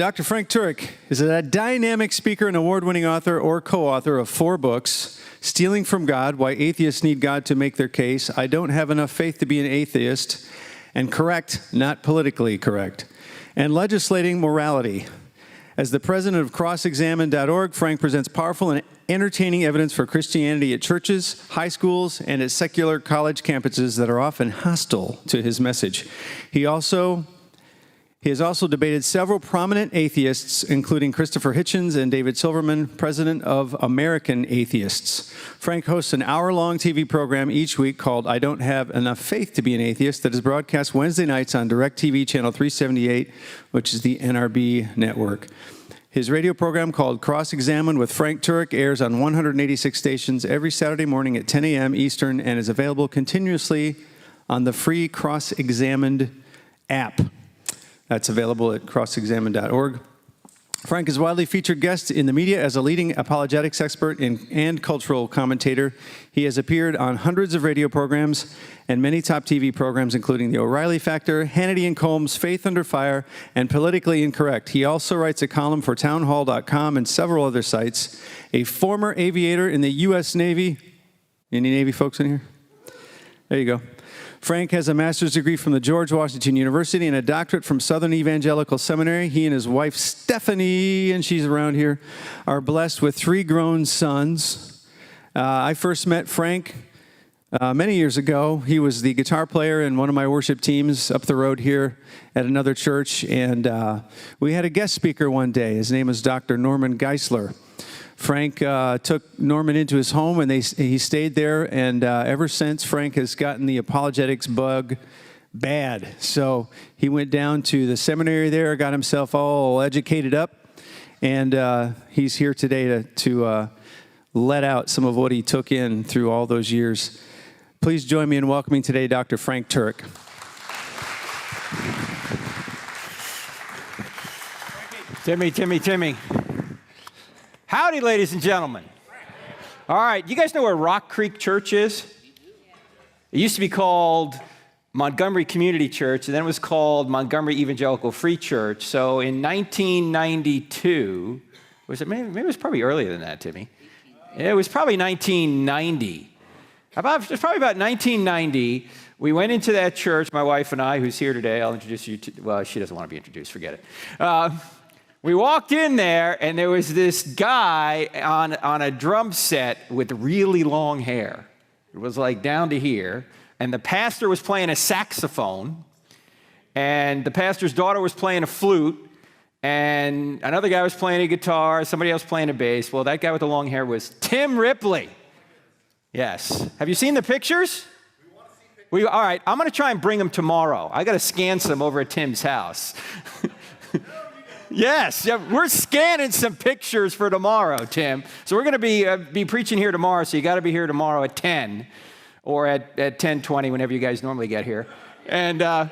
Dr. Frank Turek is a dynamic speaker and award-winning author or co-author of 4 books: Stealing from God, Why Atheists Need God to Make Their Case, I Don't Have Enough Faith to Be an Atheist, and Correct, Not Politically Correct, and Legislating Morality. As the president of CrossExamined.org, Frank presents powerful and entertaining evidence for Christianity at churches, high schools, and at secular college campuses that are often hostile to his message. He has also debated several prominent atheists, including Christopher Hitchens and David Silverman, president of American Atheists. Frank hosts an hour-long TV program each week called I Don't Have Enough Faith to Be an Atheist that is broadcast Wednesday nights on DirecTV Channel 378, which is the NRB network. His radio program called Cross-Examined with Frank Turek airs on 186 stations every Saturday morning at 10 a.m. Eastern and is available continuously on the free Cross-Examined app. That's available at crossexamined.org. Frank is a widely featured guest in the media as a leading apologetics expert and cultural commentator. He has appeared on hundreds of radio programs and many top TV programs, including The O'Reilly Factor, Hannity and Combs, Faith Under Fire, and Politically Incorrect. He also writes a column for townhall.com and several other sites. A former aviator in the U.S. Navy. Any Navy folks in here? There you go. Frank has a master's degree from the George Washington University and a doctorate from Southern Evangelical Seminary. He and his wife, Stephanie, and she's around here, are blessed with 3 grown sons. I first met Frank many years ago. He was the guitar player in one of my worship teams up the road here at another church, and we had a guest speaker one day. His name is Dr. Norman Geisler. Frank took Norman into his home, and he stayed there, and ever since, Frank has gotten the apologetics bug bad. So he went down to the seminary there, got himself all educated up, and he's here today to let out some of what he took in through all those years. Please join me in welcoming today Dr. Frank Turek. Timmy. Howdy, ladies and gentlemen. All right, you guys know where Rock Creek Church is? It used to be called Montgomery Community Church, and then it was called Montgomery Evangelical Free Church. So in 1992, maybe it was probably earlier than that, Timmy. It was probably 1990. It was probably about 1990. We went into that church, my wife and I, who's here today. I'll introduce you to, well, she doesn't want to be introduced, forget it. We walked in there, and there was this guy on a drum set with really long hair. It was like down to here, and the pastor was playing a saxophone, and the pastor's daughter was playing a flute, and another guy was playing a guitar, somebody else playing a bass. Well, that guy with the long hair was Tim Ripley. Yes. Have you seen the pictures? We want to see pictures. All right, I'm going to try and bring them tomorrow. I got to scan some over at Tim's house. Yes, we're scanning some pictures for tomorrow, Tim. So we're going to be preaching here tomorrow, so you got to be here tomorrow at 10 or at 10:20, whenever you guys normally get here. And I'm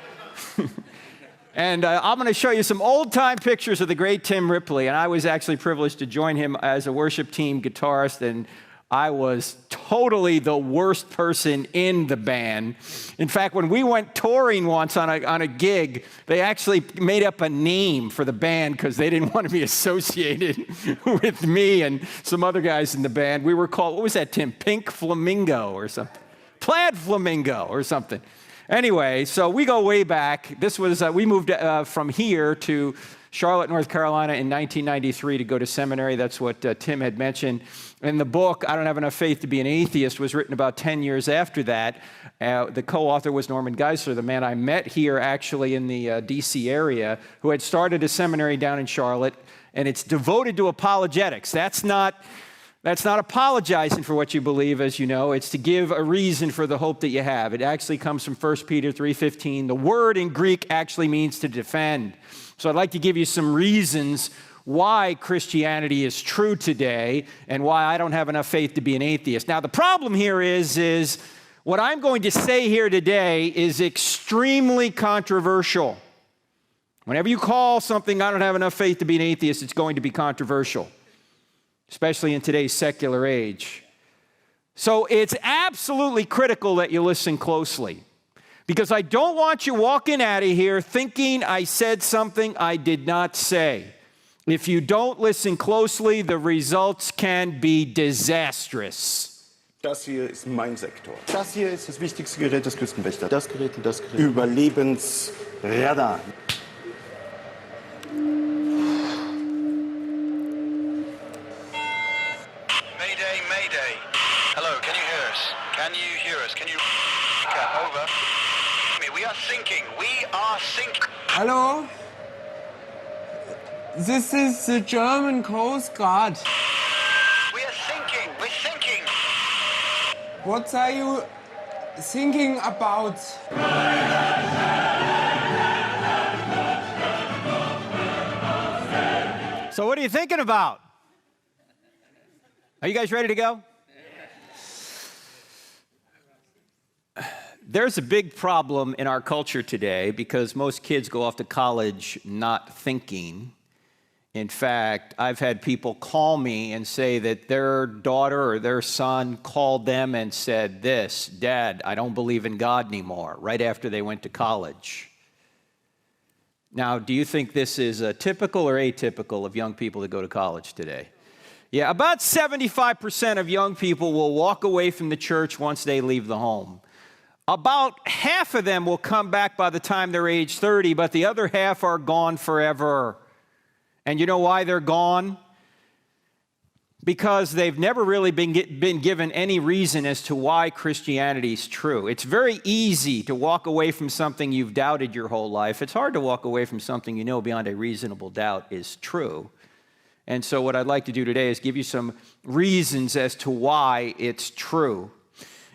going to show you some old-time pictures of the great Tim Ripley. And I was actually privileged to join him as a worship team guitarist, and I was totally the worst person in the band. In fact, when we went touring once on a gig, they actually made up a name for the band because they didn't want to be associated with me and some other guys in the band. We were called, what was that, Tim? Pink Flamingo or something. Plaid Flamingo or something. Anyway, so we go way back. This was, we moved from here to Charlotte, North Carolina in 1993 to go to seminary. That's what Tim had mentioned. And the book, I Don't Have Enough Faith to Be an Atheist, was written about 10 years after that. The co-author was Norman Geisler, the man I met here actually in the D.C. area, who had started a seminary down in Charlotte, and it's devoted to apologetics. That's not apologizing for what you believe, as you know. It's to give a reason for the hope that you have. It actually comes from 1 Peter 3:15. The word in Greek actually means to defend. So I'd like to give you some reasons why Christianity is true today and why I don't have enough faith to be an atheist. Now, the problem here is what I'm going to say here today is extremely controversial. Whenever you call something I don't have enough faith to be an atheist, it's going to be controversial, especially in today's secular age. So it's absolutely critical that you listen closely, because I don't want you walking out of here thinking I said something I did not say. If you don't listen closely, the results can be disastrous. Das hier ist mein Sektor. Das hier ist das wichtigste Gerät des Küstenwächters. Das Gerät und das Gerät. Überlebensradar. Mayday, mayday. Hello, can you hear us? Can you hear us? Can you... Over. We are sinking. We are sinking. Hello? This is the German Coast Guard. We are sinking. We're sinking. What are you thinking about? So what are you thinking about? Are you guys ready to go? There's a big problem in our culture today because most kids go off to college not thinking. In fact, I've had people call me and say that their daughter or their son called them and said this, "Dad, I don't believe in God anymore," right after they went to college. Now, do you think this is typical or atypical of young people that go to college today? Yeah, about 75% of young people will walk away from the church once they leave the home. About half of them will come back by the time they're age 30, but the other half are gone forever. And you know why they're gone? Because they've never really been given any reason as to why Christianity is true. It's very easy to walk away from something you've doubted your whole life. It's hard to walk away from something you know beyond a reasonable doubt is true. And so what I'd like to do today is give you some reasons as to why it's true.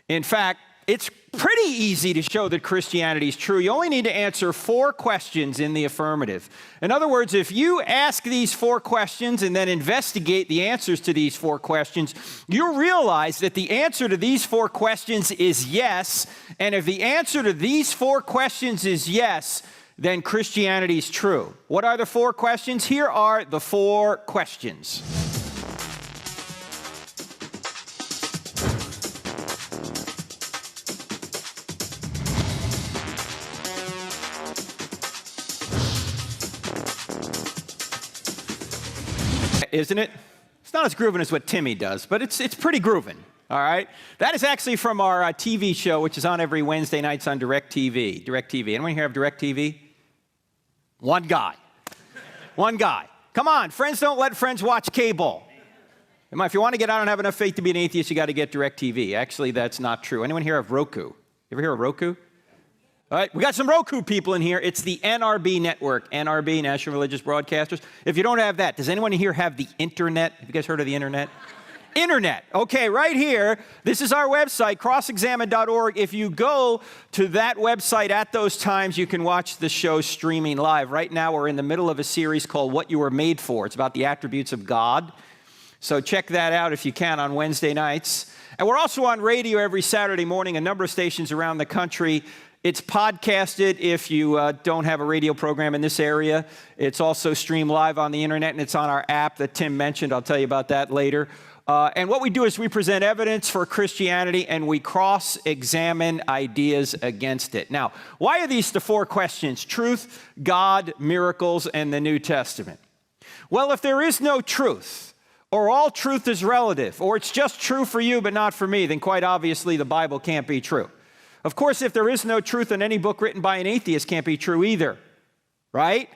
In fact, it's pretty easy to show that Christianity is true. You only need to answer 4 questions in the affirmative. In other words, if you ask these 4 questions and then investigate the answers to these 4 questions, you'll realize that the answer to these 4 questions is yes. And if the answer to these 4 questions is yes, then Christianity is true. What are the 4 questions? Here are the 4 questions. Isn't it? It's not as grooving as what Timmy does, but it's pretty grooving, all right? That is actually from our TV show, which is on every Wednesday nights on DirecTV. DirecTV. Anyone here have DirecTV? One guy. One guy. Come on, friends don't let friends watch cable. If you want to get out and have enough faith to be an atheist, you got to get DirecTV. Actually, that's not true. Anyone here have Roku? You ever hear of Roku? All right, we got some Roku people in here. It's the NRB network, NRB, National Religious Broadcasters. If you don't have that, does anyone here have the internet? Have you guys heard of the internet? Internet. Okay, right here, this is our website, crossexamine.org. If you go to that website at those times, you can watch the show streaming live. Right now, we're in the middle of a series called What You Were Made For. It's about the attributes of God. So check that out if you can on Wednesday nights. And we're also on radio every Saturday morning, a number of stations around the country. It's podcasted if you don't have a radio program in this area. It's also streamed live on the internet, and it's on our app that Tim mentioned. I'll tell you about that later. And what we do is we present evidence for Christianity, and we cross-examine ideas against it. Now, why are these the 4 questions? Truth, God, miracles, and the New Testament. Well, if there is no truth, or all truth is relative, or it's just true for you but not for me, then quite obviously the Bible can't be true. Of course, if there is no truth, then any book written by an atheist can't be true either, right?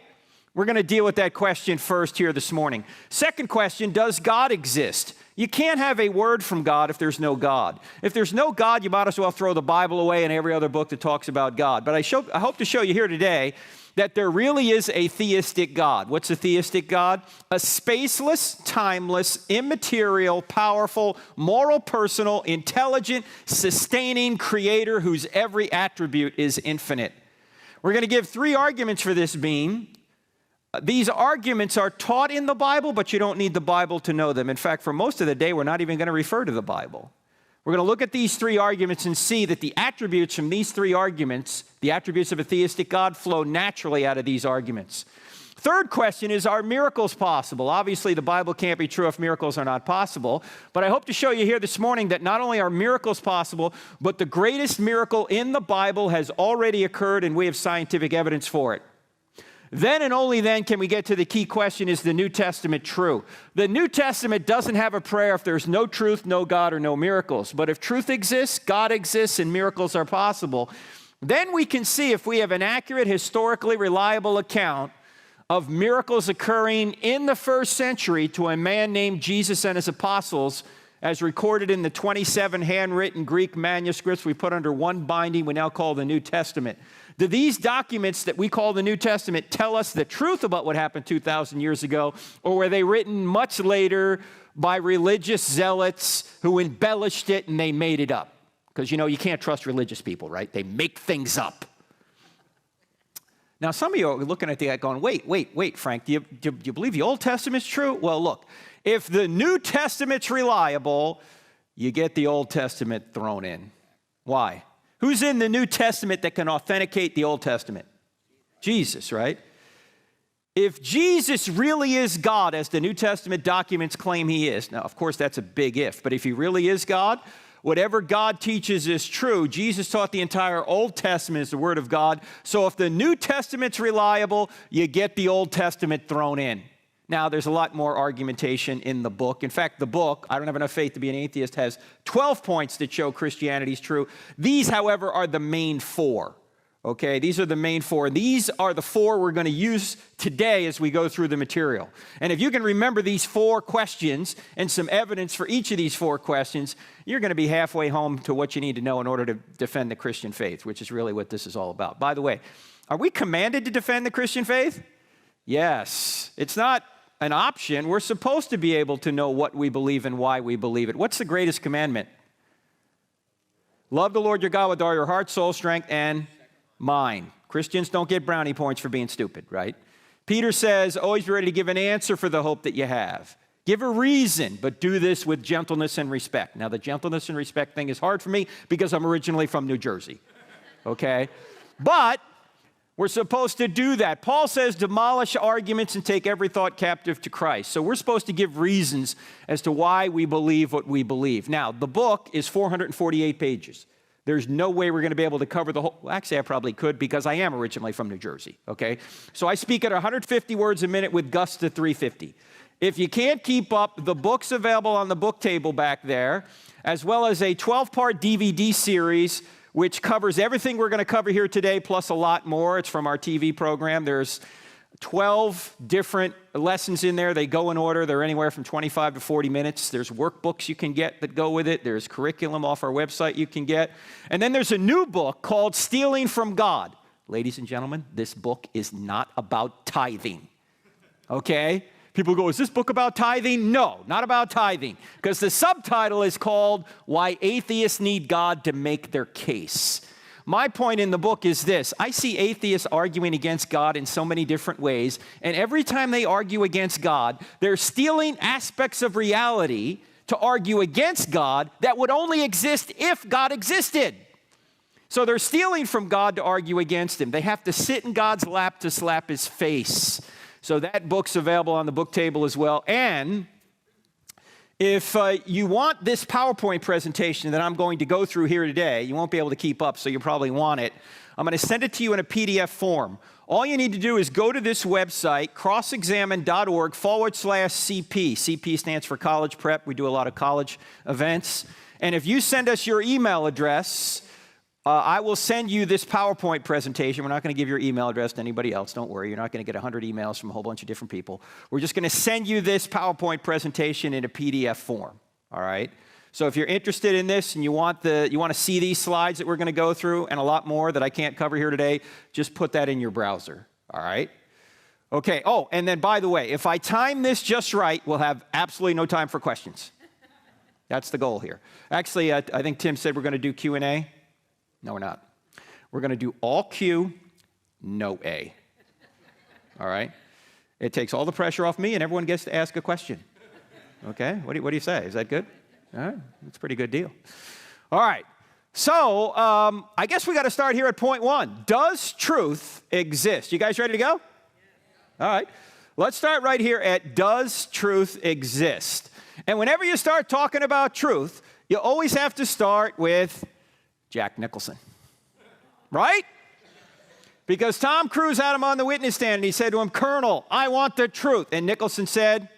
We're going to deal with that question first here this morning. Second question, does God exist? You can't have a word from God if there's no God. If there's no God, you might as well throw the Bible away and every other book that talks about God. But I hope to show you here today that there really is a theistic God. What's a theistic God? A spaceless, timeless, immaterial, powerful, moral, personal, intelligent, sustaining creator whose every attribute is infinite. We're going to give 3 arguments for this being. These arguments are taught in the Bible, but you don't need the Bible to know them. In fact, for most of the day, we're not even going to refer to the Bible. We're going to look at these 3 arguments and see that the attributes from these 3 arguments, the attributes of a theistic God, flow naturally out of these arguments. Third question is, are miracles possible? Obviously, the Bible can't be true if miracles are not possible. But I hope to show you here this morning that not only are miracles possible, but the greatest miracle in the Bible has already occurred, and we have scientific evidence for it. Then and only then can we get to the key question, is the New Testament true? The New Testament doesn't have a prayer if there's no truth, no God, or no miracles. But if truth exists, God exists, and miracles are possible, then we can see if we have an accurate, historically reliable account of miracles occurring in the first century to a man named Jesus and his apostles, as recorded in the 27 handwritten Greek manuscripts we put under one binding we now call the New Testament. Do these documents that we call the New Testament tell us the truth about what happened 2,000 years ago, or were they written much later by religious zealots who embellished it and they made it up? Because, you can't trust religious people, right? They make things up. Now, some of you are looking at that going, wait, Frank, do you believe the Old Testament's true? Well, look, if the New Testament's reliable, you get the Old Testament thrown in. Why? Who's in the New Testament that can authenticate the Old Testament? Jesus, right? If Jesus really is God, as the New Testament documents claim he is, now, of course, that's a big if, but if he really is God, whatever God teaches is true. Jesus taught the entire Old Testament is the Word of God. So if the New Testament's reliable, you get the Old Testament thrown in. Now, there's a lot more argumentation in the book. In fact, the book, I Don't Have Enough Faith to Be an Atheist, has 12 points that show Christianity is true. These, however, are the main 4. Okay, these are the main 4. These are the 4 we're going to use today as we go through the material. And if you can remember these 4 questions and some evidence for each of these 4 questions, you're going to be halfway home to what you need to know in order to defend the Christian faith, which is really what this is all about. By the way, are we commanded to defend the Christian faith? Yes. It's not an option. We're supposed to be able to know what we believe and why we believe it. What's the greatest commandment? Love the Lord your God with all your heart, soul, strength, and mind. Christians don't get brownie points for being stupid, right? Peter says, always be ready to give an answer for the hope that you have. Give a reason, but do this with gentleness and respect. Now, the gentleness and respect thing is hard for me because I'm originally from New Jersey, okay? But we're supposed to do that. Paul says demolish arguments and take every thought captive to Christ. So we're supposed to give reasons as to why we believe what we believe. Now, the book is 448 pages. There's no way we're going to be able to cover the whole. Well, actually, I probably could because I am originally from New Jersey, okay? So I speak at 150 words a minute with gusts to 350. If you can't keep up, the book's available on the book table back there, as well as a 12-part DVD series which covers everything we're going to cover here today, plus a lot more. It's from our TV program. There's 12 different lessons in there. They go in order. They're anywhere from 25 to 40 minutes. There's workbooks you can get that go with it. There's curriculum off our website you can get. And then there's a new book called Stealing from God. Ladies and gentlemen, this book is not about tithing, okay? People go, is this book about tithing? No, not about tithing, because the subtitle is called Why Atheists Need God to Make Their Case. My point in the book is this. I see atheists arguing against God in so many different ways, and every time they argue against God, they're stealing aspects of reality to argue against God that would only exist if God existed. So they're stealing from God to argue against him. They have to sit in God's lap to slap his face. So that book's available on the book table as well. And if you want this PowerPoint presentation that I'm going to go through here today, you won't be able to keep up, so you probably want it. I'm going to send it to you in a PDF form. All you need to do is go to this website, crossexamine.org/CP. CP stands for college prep. We do a lot of college events. And if you send us your email address, I will send you this PowerPoint presentation. We're not going to give your email address to anybody else. Don't worry. You're not going to get 100 emails from a whole bunch of different people. We're just going to send you this PowerPoint presentation in a PDF form, all right? So if you're interested in this and you want to see these slides that we're going to go through and a lot more that I can't cover here today, just put that in your browser, all right? Okay, oh, and then by the way, if I time this just right, we'll have absolutely no time for questions. That's the goal here. Actually, I think Tim said we're going to do Q&A. No, we're not. We're going to do all Q, no A. All right? It takes all the pressure off me, and everyone gets to ask a question. Okay? What do you say? Is that good? All right. That's a pretty good deal. All right. So I guess we got to start here at point 1. Does truth exist? You guys ready to go? All right. Let's start right here at does truth exist? And whenever you start talking about truth, you always have to start with Jack Nicholson, right? Because Tom Cruise had him on the witness stand and he said to him, Colonel, I want the truth. And Nicholson said,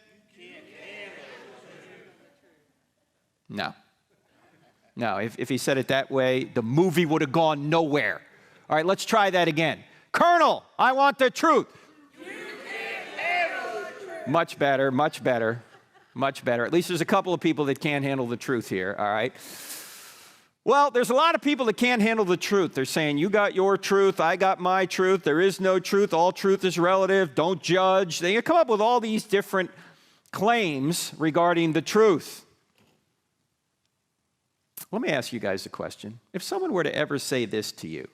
no. No, if he said it that way, the movie would have gone nowhere. All right, let's try that again. Colonel, I want the truth. Much better, much better, much better. At least there's a couple of people that can't handle the truth here, all right? Well, there's a lot of people that can't handle the truth. They're saying, you got your truth, I got my truth, there is no truth, all truth is relative, don't judge. They come up with all these different claims regarding the truth. Let me ask you guys a question. If someone were to ever say this to you,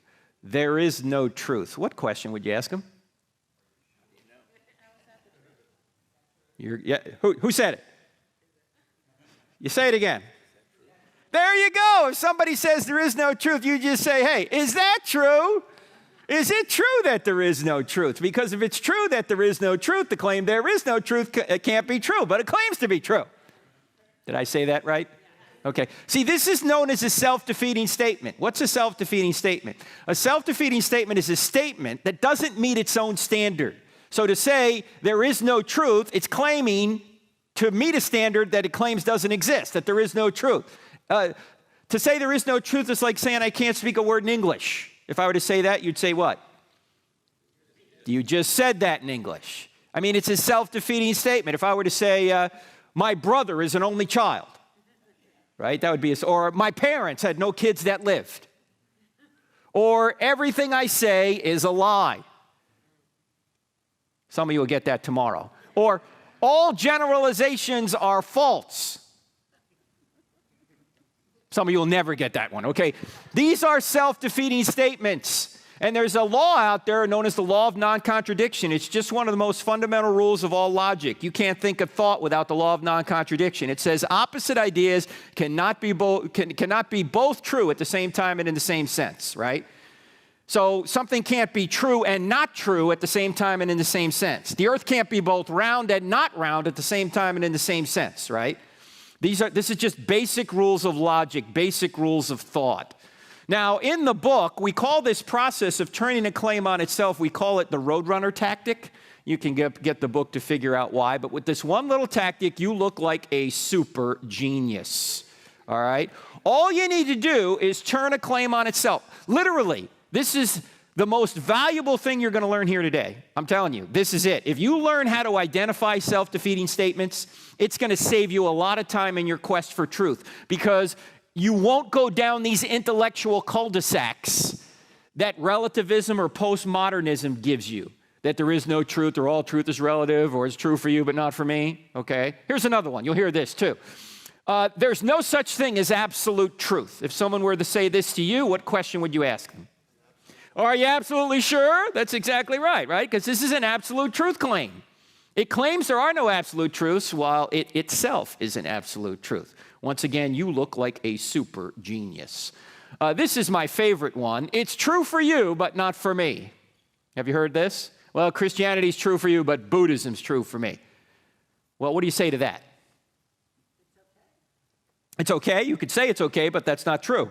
there is no truth, what question would you ask them? Who said it? You say it again. There you go. If somebody says there is no truth, you just say, hey, is that true? Is it true that there is no truth? Because if it's true that there is no truth, the claim there is no truth can't be true, but it claims to be true. Did I say that right? Okay. See, this is known as a self-defeating statement. What's a self-defeating statement? A self-defeating statement is a statement that doesn't meet its own standard. So to say there is no truth, it's claiming to meet a standard that it claims doesn't exist, that there is no truth. To say there is no truth is like saying I can't speak a word in English. If I were to say that, you'd say what? You just said that in English. I mean, it's a self-defeating statement. If I were to say my brother is an only child, right? That would be, or my parents had no kids that lived. Or everything I say is a lie. Some of you will get that tomorrow. Or all generalizations are false. Some of you will never get that one, okay? These are self-defeating statements. And there's a law out there known as the law of non-contradiction. It's just one of the most fundamental rules of all logic. You can't think of thought without the law of non-contradiction. It says opposite ideas cannot be both true at the same time and in the same sense, right? So something can't be true and not true at the same time and in the same sense. The earth can't be both round and not round at the same time and in the same sense, right? This is just basic rules of logic, basic rules of thought. Now, in the book, we call this process of turning a claim on itself, we call it the roadrunner tactic. You can get the book to figure out why, but with this one little tactic, you look like a super genius, all right? All you need to do is turn a claim on itself. Literally, this is the most valuable thing you're going to learn here today. I'm telling you, this is it. If you learn how to identify self-defeating statements, it's going to save you a lot of time in your quest for truth, because you won't go down these intellectual cul-de-sacs that relativism or postmodernism gives you, that there is no truth or all truth is relative or it's true for you but not for me, okay? Here's another one. You'll hear this too. There's no such thing as absolute truth. If someone were to say this to you, what question would you ask them? Are you absolutely sure? That's exactly right? Because this is an absolute truth claim. It claims there are no absolute truths while it itself is an absolute truth. Once again, you look like a super genius. This is my favorite one. It's true for you, but not for me. Have you heard this? Well, Christianity's true for you, but Buddhism's true for me. Well, what do you say to that? It's okay. You could say it's okay, but that's not true.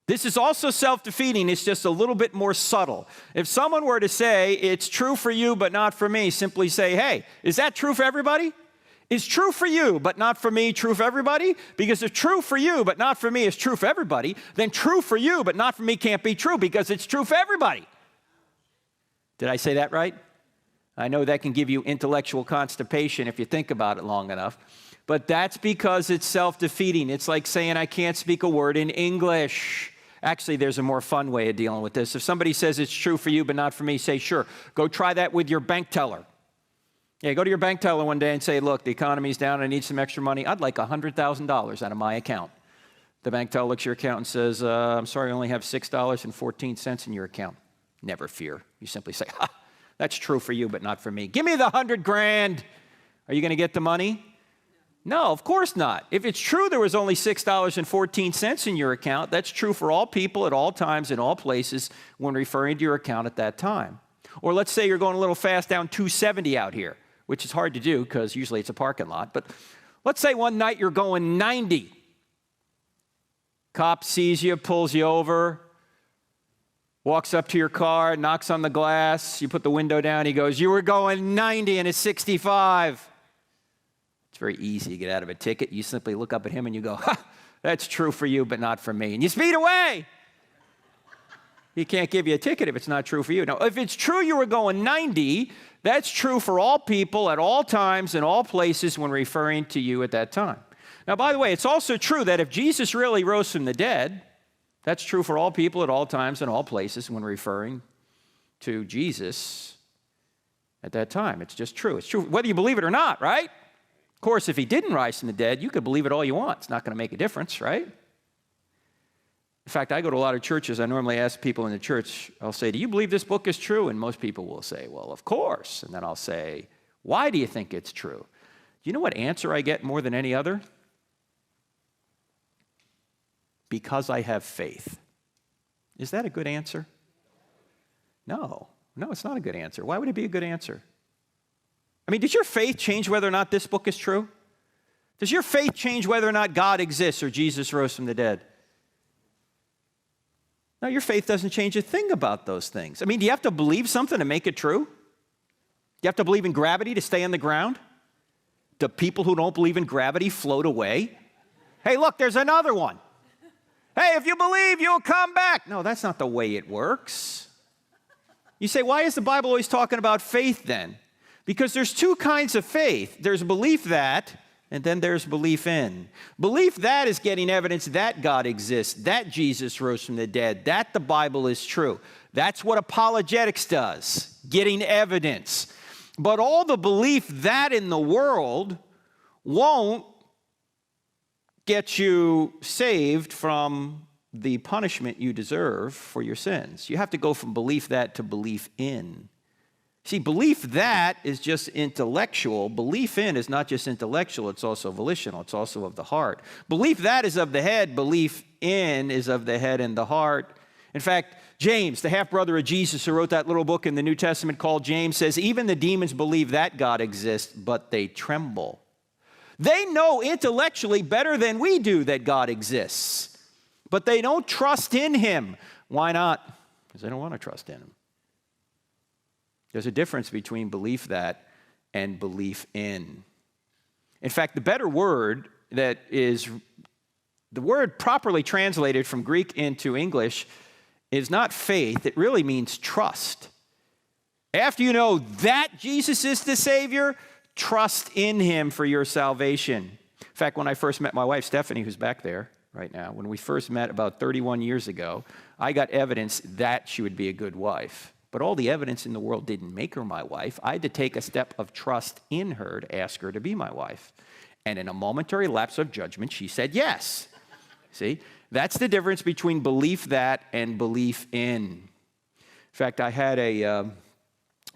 This is also self-defeating. It's just a little bit more subtle. If someone were to say, it's true for you, but not for me, simply say, hey, is that true for everybody? Is true for you, but not for me, true for everybody? Because if true for you, but not for me is true for everybody, then true for you, but not for me can't be true because it's true for everybody. Did I say that right? I know that can give you intellectual constipation if you think about it long enough. But that's because it's self-defeating. It's like saying I can't speak a word in English. Actually, there's a more fun way of dealing with this. If somebody says it's true for you but not for me, say, sure. Go try that with your bank teller. Yeah, go to your bank teller one day and say, look, the economy's down, I need some extra money. I'd like $100,000 out of my account. The bank teller looks at your account and says, I'm sorry, I only have $6.14 in your account. Never fear. You simply say, ha, that's true for you but not for me. Give me the $100,000. Are you going to get the money? No, of course not. If it's true there was only $6.14 in your account, that's true for all people at all times in all places when referring to your account at that time. Or let's say you're going a little fast down 270 out here, which is hard to do because usually it's a parking lot. But let's say one night you're going 90. Cop sees you, pulls you over. walks up to your car, knocks on the glass, you put the window down, he goes, you were going 90 and it's 65. It's very easy to get out of a ticket. You simply look up at him and you go, ha, that's true for you, but not for me. And you speed away. He can't give you a ticket if it's not true for you. Now, if it's true you were going 90, that's true for all people at all times in all places when referring to you at that time. Now, by the way, it's also true that if Jesus really rose from the dead, that's true for all people at all times and all places when referring to Jesus at that time. It's just true. It's true whether you believe it or not, right? Of course, if he didn't rise from the dead, you could believe it all you want. It's not going to make a difference, right? In fact, I go to a lot of churches. I normally ask people in the church, I'll say, do you believe this book is true? And most people will say, well, of course. And then I'll say, why do you think it's true? Do you know what answer I get more than any other? Because I have faith. Is that a good answer? No, it's not a good answer. Why would it be a good answer? I mean, does your faith change whether or not this book is true? Does your faith change whether or not God exists or Jesus rose from the dead? No, your faith doesn't change a thing about those things. I mean, do you have to believe something to make it true? Do you have to believe in gravity to stay on the ground? Do people who don't believe in gravity float away? Hey, look, there's another one. Hey, if you believe, you'll come back. No, that's not the way it works. You say, why is the Bible always talking about faith then? Because there's two kinds of faith. There's belief that, and then there's belief in. Belief that is getting evidence that God exists, that Jesus rose from the dead, that the Bible is true. That's what apologetics does, getting evidence. But all the belief that in the world won't get you saved from the punishment you deserve for your sins. You have to go from belief that to belief in. See, belief that is just intellectual. Belief in is not just intellectual, it's also volitional. It's also of the heart. Belief that is of the head. Belief in is of the head and the heart. In fact, James, the half-brother of Jesus who wrote that little book in the New Testament called James, says, even the demons believe that God exists, but they tremble. They know intellectually better than we do that God exists, but they don't trust in him. Why not? Because they don't want to trust in him. There's a difference between belief that and belief in. In fact, the better word that is, the word properly translated from Greek into English is not faith. It really means trust. After you know that Jesus is the Savior, trust in him for your salvation. In fact, when I first met my wife, Stephanie, who's back there right now, when we first met about 31 years ago, I got evidence that she would be a good wife. But all the evidence in the world didn't make her my wife. I had to take a step of trust in her to ask her to be my wife. And in a momentary lapse of judgment, she said yes. See, that's the difference between belief that and belief in. In fact, I had a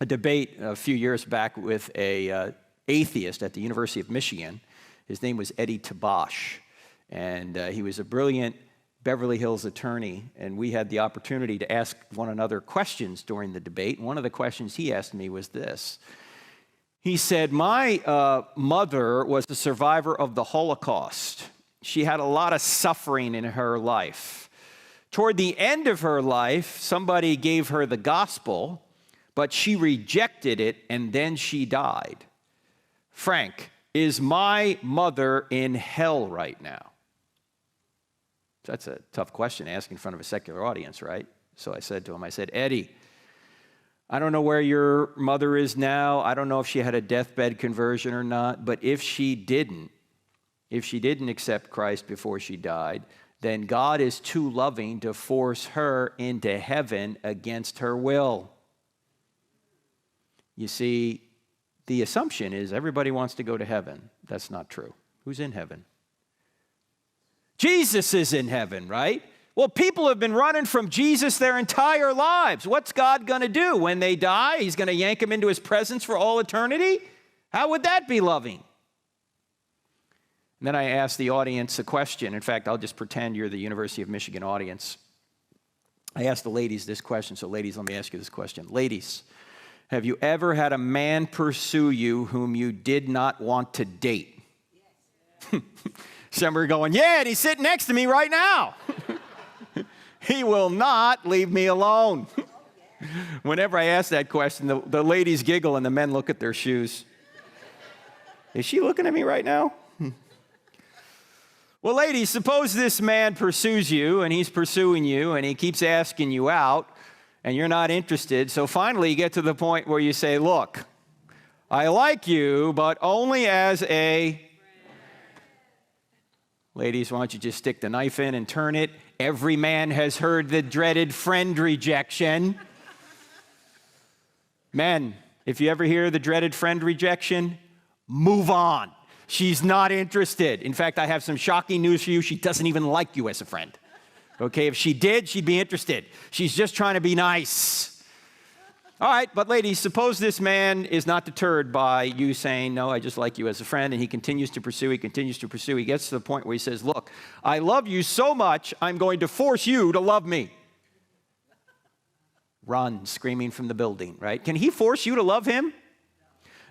debate a few years back with a atheist at the University of Michigan. His name was Eddie Tabash, and he was a brilliant Beverly Hills attorney, and we had the opportunity to ask one another questions during the debate. And one of the questions he asked me was this. He said, my mother was a survivor of the Holocaust. She had a lot of suffering in her life. Toward the end of her life, somebody gave her the gospel, but she rejected it, and then she died. Frank, is my mother in hell right now? That's a tough question to ask in front of a secular audience, right? So I said to him, Eddie, I don't know where your mother is now. I don't know if she had a deathbed conversion or not, but if she didn't accept Christ before she died, then God is too loving to force her into heaven against her will. You see, the assumption is everybody wants to go to heaven. That's not true. Who's in heaven? Jesus is in heaven, right? Well, people have been running from Jesus their entire lives. What's God going to do when they die? He's going to yank them into his presence for all eternity? How would that be loving? And then I asked the audience a question. In fact, I'll just pretend you're the University of Michigan audience. I asked the ladies this question. So ladies, let me ask you this question. Ladies, have you ever had a man pursue you whom you did not want to date? Yes. Some are going, yeah, and he's sitting next to me right now. He will not leave me alone. Whenever I ask that question, the ladies giggle and the men look at their shoes. Is she looking at me right now? Well, ladies, suppose this man pursues you, and he's pursuing you, and he keeps asking you out, and you're not interested. So finally, you get to the point where you say, look, I like you, but only as a... Ladies, why don't you just stick the knife in and turn it? Every man has heard the dreaded friend rejection. Men, if you ever hear the dreaded friend rejection, move on. She's not interested. In fact, I have some shocking news for you. She doesn't even like you as a friend. Okay, if she did, she'd be interested. She's just trying to be nice. All right, but ladies, suppose this man is not deterred by you saying, no, I just like you as a friend, and he continues to pursue, he continues to pursue. He gets to the point where he says, look, I love you so much, I'm going to force you to love me. Run, screaming from the building, right? Can he force you to love him?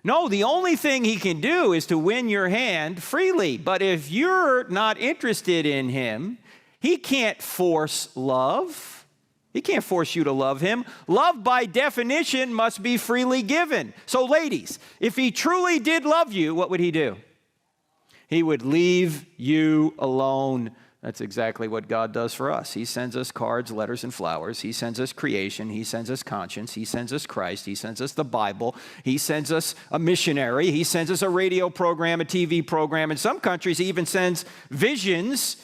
No, the only thing he can do is to win your hand freely. But if you're not interested in him, he can't force love. He can't force you to love him. Love, by definition, must be freely given. So, ladies, if he truly did love you, what would he do? He would leave you alone. That's exactly what God does for us. He sends us cards, letters, and flowers. He sends us creation. He sends us conscience. He sends us Christ. He sends us the Bible. He sends us a missionary. He sends us a radio program, a TV program. In some countries, he even sends visions,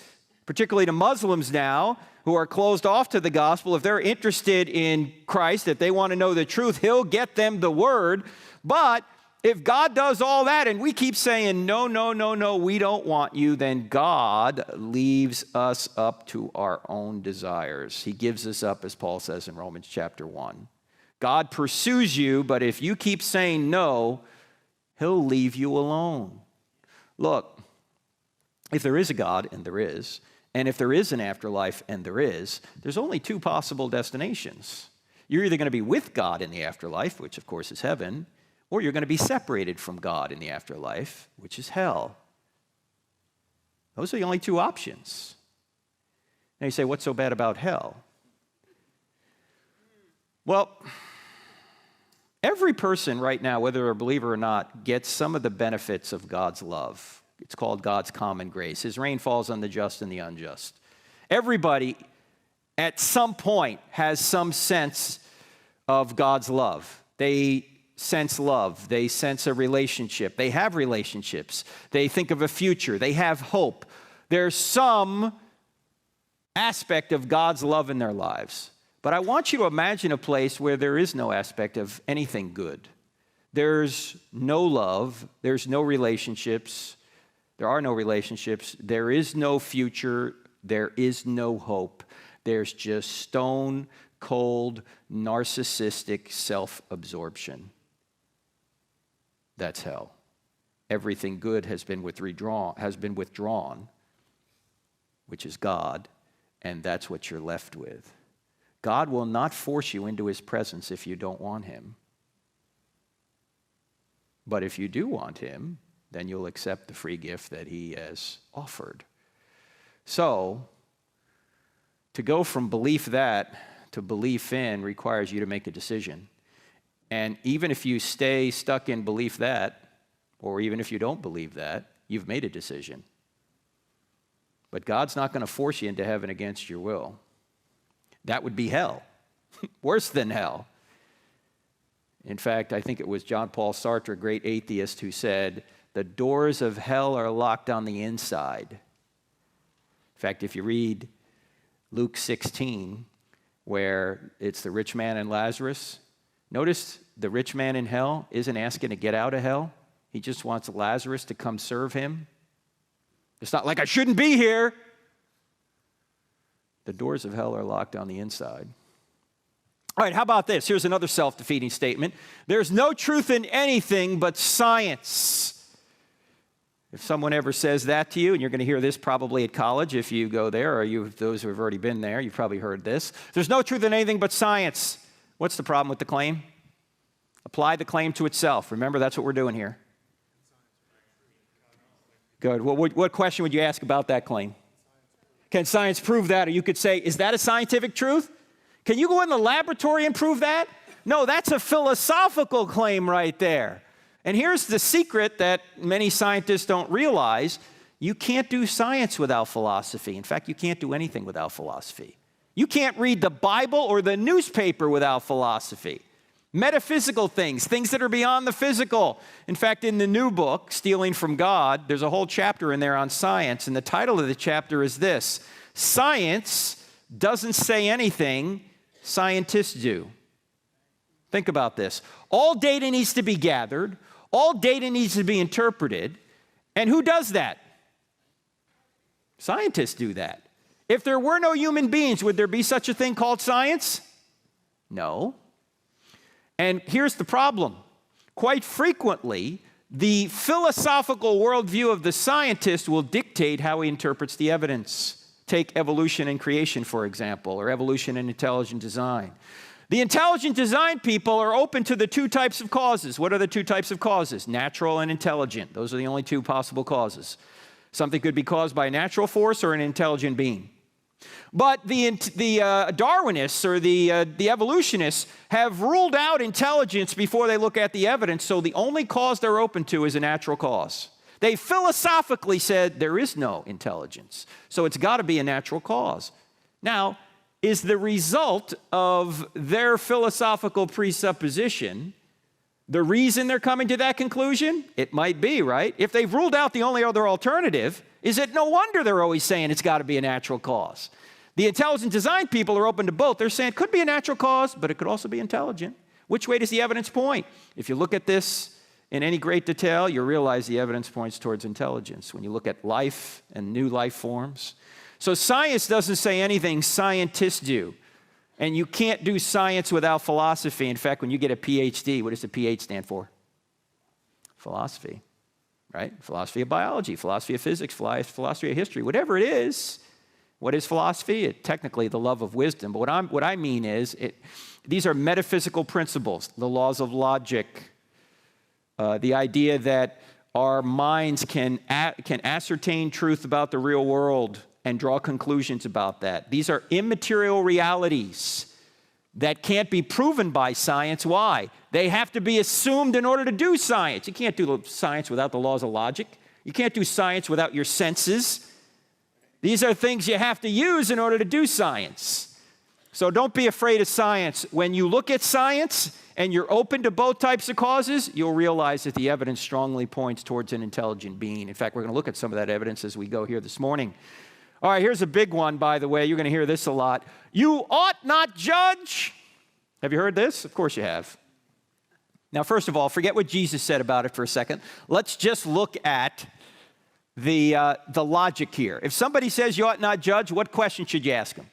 particularly to Muslims now, who are closed off to the gospel. If they're interested in Christ, if they want to know the truth, he'll get them the word. But if God does all that and we keep saying, no, no, no, no, we don't want you, then God leaves us up to our own desires. He gives us up, as Paul says in Romans chapter 1. God pursues you, but if you keep saying no, he'll leave you alone. Look, if there is a God, and there is, and if there is an afterlife, and there is, there's only two possible destinations. You're either going to be with God in the afterlife, which of course is heaven, or you're going to be separated from God in the afterlife, which is hell. Those are the only two options. Now you say, what's so bad about hell? Well, every person right now, whether they're a believer or not, gets some of the benefits of God's love. It's called God's common grace. His rain falls on the just and the unjust. Everybody at some point has some sense of God's love. They sense love. They sense a relationship. They have relationships. They think of a future. They have hope. There's some aspect of God's love in their lives. But I want you to imagine a place where there is no aspect of anything good. There's no love. There's no relationships. There are no relationships. There is no future. There is no hope. There's just stone, cold, narcissistic self-absorption. That's hell. Everything good has been withdrawn, which is God, and that's what you're left with. God will not force you into his presence if you don't want him. But if you do want him, then you'll accept the free gift that he has offered. So, to go from belief that to belief in requires you to make a decision. And even if you stay stuck in belief that, or even if you don't believe that, you've made a decision. But God's not going to force you into heaven against your will. That would be hell. Worse than hell. In fact, I think it was John Paul Sartre, a great atheist, who said, the doors of hell are locked on the inside. In fact, if you read Luke 16, where it's the rich man and Lazarus, notice the rich man in hell isn't asking to get out of hell. He just wants Lazarus to come serve him. It's not like I shouldn't be here. The doors of hell are locked on the inside. All right, how about this? Here's another self-defeating statement. There's no truth in anything but science. If someone ever says that to you, and you're going to hear this probably at college if you go there, or those who have already been there, you've probably heard this. There's no truth in anything but science. What's the problem with the claim? Apply the claim to itself. Remember, that's what we're doing here. Good. What question would you ask about that claim? Can science prove that? Or you could say, is that a scientific truth? Can you go in the laboratory and prove that? No, that's a philosophical claim right there. And here's the secret that many scientists don't realize. You can't do science without philosophy. In fact, you can't do anything without philosophy. You can't read the Bible or the newspaper without philosophy. Metaphysical things, things that are beyond the physical. In fact, in the new book, Stealing from God, there's a whole chapter in there on science, and the title of the chapter is this: Science doesn't say anything, scientists do. Think about this. All data needs to be gathered, all data needs to be interpreted, and who does that? Scientists do that. If there were no human beings, would there be such a thing called science? No. And here's the problem. Quite frequently, the philosophical worldview of the scientist will dictate how he interprets the evidence. Take evolution and creation, for example, or evolution and intelligent design. The intelligent design people are open to the two types of causes. What are the two types of causes? Natural and intelligent. Those are the only two possible causes. Something could be caused by a natural force or an intelligent being. But the Darwinists or the evolutionists have ruled out intelligence before they look at the evidence, so the only cause they're open to is a natural cause. They philosophically said there is no intelligence, so it's got to be a natural cause. Now, is the result of their philosophical presupposition the reason they're coming to that conclusion? It might be, right? If they've ruled out the only other alternative, is it no wonder they're always saying it's got to be a natural cause? The intelligent design people are open to both. They're saying it could be a natural cause, but it could also be intelligent. Which way does the evidence point? If you look at this in any great detail, you'll realize the evidence points towards intelligence when you look at life and new life forms. So science doesn't say anything, scientists do. And you can't do science without philosophy. In fact, when you get a PhD, what does the PH stand for? Philosophy, right? Philosophy of biology, philosophy of physics, philosophy of history, whatever it is. What is philosophy? It's technically the love of wisdom. But what I mean is, these are metaphysical principles, the laws of logic, the idea that our minds can ascertain truth about the real world and draw conclusions about that. These are immaterial realities that can't be proven by science. Why? They have to be assumed in order to do science. You can't do science without the laws of logic. You can't do science without your senses. These are things you have to use in order to do science. So don't be afraid of science. When you look at science and you're open to both types of causes, you'll realize that the evidence strongly points towards an intelligent being. In fact, we're going to look at some of that evidence as we go here this morning. All right, here's a big one, by the way. You're going to hear this a lot. You ought not judge. Have you heard this? Of course you have. Now, first of all, forget what Jesus said about it for a second. Let's just look at the logic here. If somebody says you ought not judge, what question should you ask them?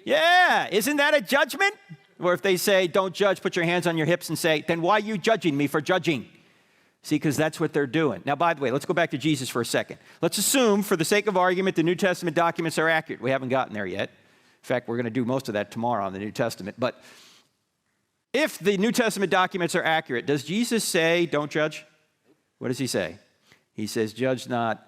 Yeah, isn't that a judgment? Or if they say, don't judge, put your hands on your hips and say, then why are you judging me for judging? See, because that's what they're doing. Now, by the way, let's go back to Jesus for a second. Let's assume, for the sake of argument, the New Testament documents are accurate. We haven't gotten there yet. In fact, we're going to do most of that tomorrow on the New Testament. But if the New Testament documents are accurate, does Jesus say, don't judge? What does he say? He says, judge not,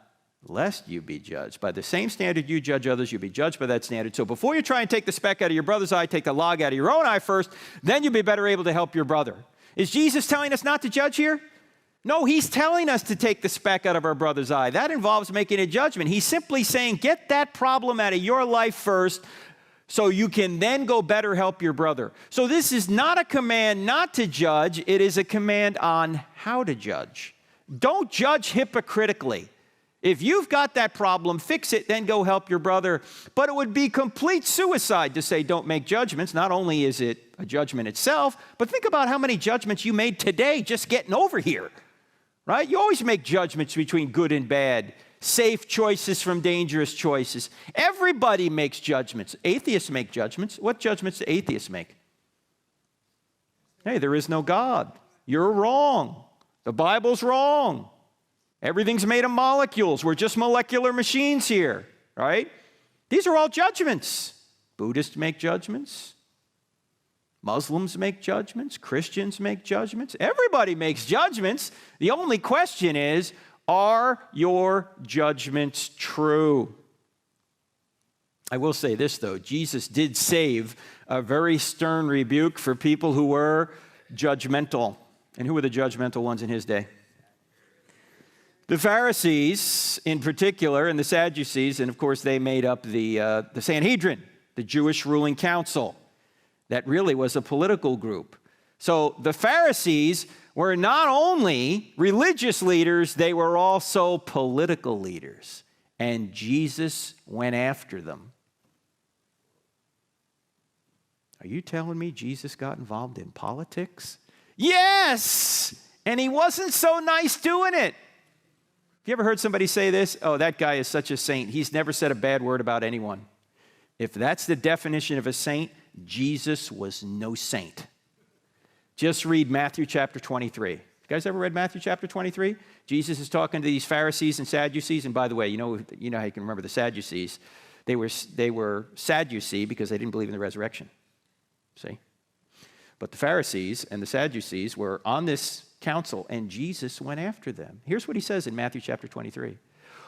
lest you be judged. By the same standard you judge others, you'll be judged by that standard. So before you try and take the speck out of your brother's eye, take the log out of your own eye first, then you'll be better able to help your brother. Is Jesus telling us not to judge here? No, he's telling us to take the speck out of our brother's eye. That involves making a judgment. He's simply saying, get that problem out of your life first so you can then go better help your brother. So this is not a command not to judge. It is a command on how to judge. Don't judge hypocritically. If you've got that problem, fix it, then go help your brother. But it would be complete suicide to say don't make judgments. Not only is it a judgment itself, but think about how many judgments you made today just getting over here. Right? You always make judgments between good and bad, safe choices from dangerous choices. Everybody makes judgments. Atheists make judgments. What judgments do atheists make? Hey, there is no God. You're wrong. The Bible's wrong. Everything's made of molecules. We're just molecular machines here, right? These are all judgments. Buddhists make judgments. Muslims make judgments. Christians make judgments. Everybody makes judgments. The only question is, are your judgments true? I will say this, though. Jesus did save a very stern rebuke for people who were judgmental. And who were the judgmental ones in his day? The Pharisees, in particular, and the Sadducees, and of course they made up the Sanhedrin, the Jewish ruling council. That really was a political group. So the Pharisees were not only religious leaders, they were also political leaders. And Jesus went after them. Are you telling me Jesus got involved in politics? Yes! And he wasn't so nice doing it. Have you ever heard somebody say this? Oh, that guy is such a saint. He's never said a bad word about anyone. If that's the definition of a saint, Jesus was no saint. Just read Matthew chapter 23. You guys ever read Matthew chapter 23? Jesus is talking to these Pharisees and Sadducees. And by the way, you know how you can remember the Sadducees. They were Sadducee because they didn't believe in the resurrection. See? But the Pharisees and the Sadducees were on this council, and Jesus went after them. Here's what he says in Matthew chapter 23.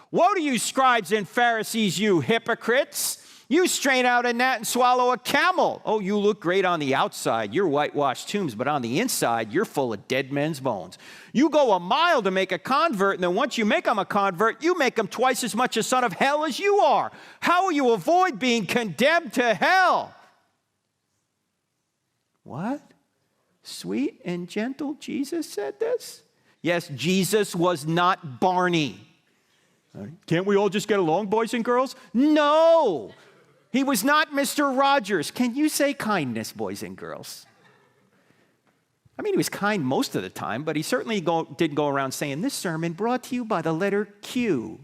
Woe to you, scribes and Pharisees, you hypocrites! You strain out a gnat and swallow a camel. Oh, you look great on the outside. You're whitewashed tombs, but on the inside, you're full of dead men's bones. You go a mile to make a convert, and then once you make him a convert, you make him twice as much a son of hell as you are. How will you avoid being condemned to hell? What? Sweet and gentle Jesus said this? Yes, Jesus was not Barney. Can't we all just get along, boys and girls? No. He was not Mr. Rogers. Can you say kindness, boys and girls? I mean, he was kind most of the time, but he certainly didn't go around saying, this sermon brought to you by the letter Q.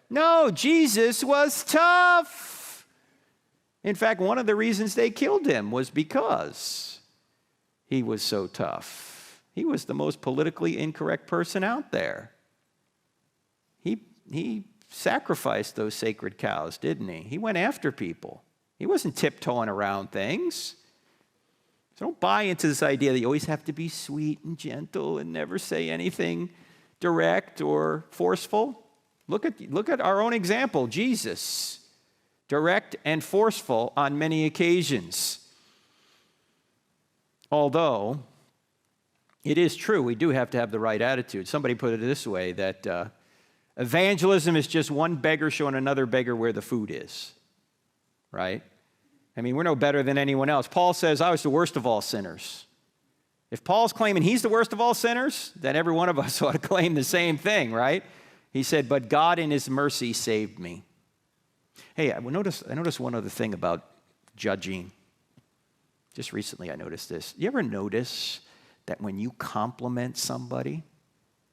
No, Jesus was tough. In fact, one of the reasons they killed him was because he was so tough. He was the most politically incorrect person out there. He sacrificed those sacred cows, didn't he? He went after people. He wasn't tiptoeing around things. So don't buy into this idea that you always have to be sweet and gentle and never say anything direct or forceful. Look at our own example, Jesus. Direct and forceful on many occasions. Although, it is true, we do have to have the right attitude. Somebody put it this way, that evangelism is just one beggar showing another beggar where the food is, right? I mean, we're no better than anyone else. Paul says, I was the worst of all sinners. If Paul's claiming he's the worst of all sinners, then every one of us ought to claim the same thing, right? He said, but God in his mercy saved me. Hey, I noticed one other thing about judging. Just recently I noticed this. You ever notice that when you compliment somebody,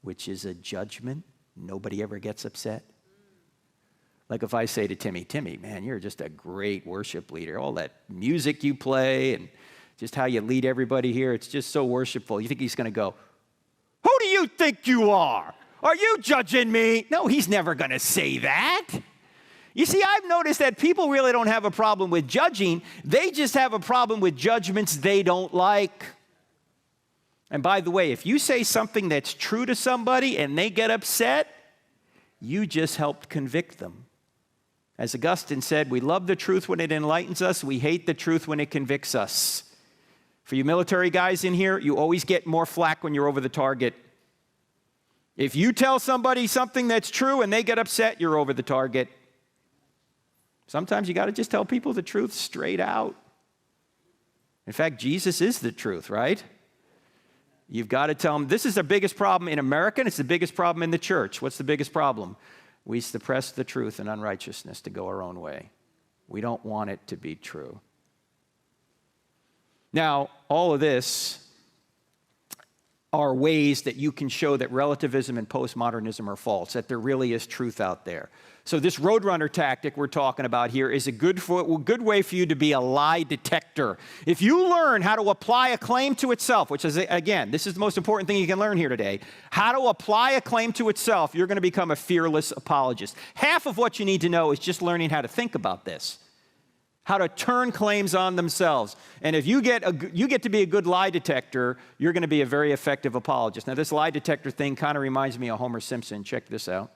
which is a judgment, nobody ever gets upset? Like if I say to Timmy, man, you're just a great worship leader. All that music you play and just how you lead everybody here, it's just so worshipful. You think he's going to go, who do you think you are? Are you judging me? No, he's never going to say that. You see, I've noticed that people really don't have a problem with judging. They just have a problem with judgments they don't like. And by the way, if you say something that's true to somebody and they get upset, you just helped convict them. As Augustine said, we love the truth when it enlightens us. We hate the truth when it convicts us. For you military guys in here, you always get more flack when you're over the target. If you tell somebody something that's true and they get upset, you're over the target. Sometimes you got to just tell people the truth straight out. In fact, Jesus is the truth, right? You've got to tell them, this is the biggest problem in America, and it's the biggest problem in the church. What's the biggest problem? We suppress the truth and unrighteousness to go our own way. We don't want it to be true. Now, all of this are ways that you can show that relativism and postmodernism are false, that there really is truth out there. So this roadrunner tactic we're talking about here is a good way for you to be a lie detector. If you learn how to apply a claim to itself, which is, again, this is the most important thing you can learn here today, how to apply a claim to itself, you're going to become a fearless apologist. Half of what you need to know is just learning how to think about this, how to turn claims on themselves. And if you get to be a good lie detector, you're going to be a very effective apologist. Now, this lie detector thing kind of reminds me of Homer Simpson. Check this out.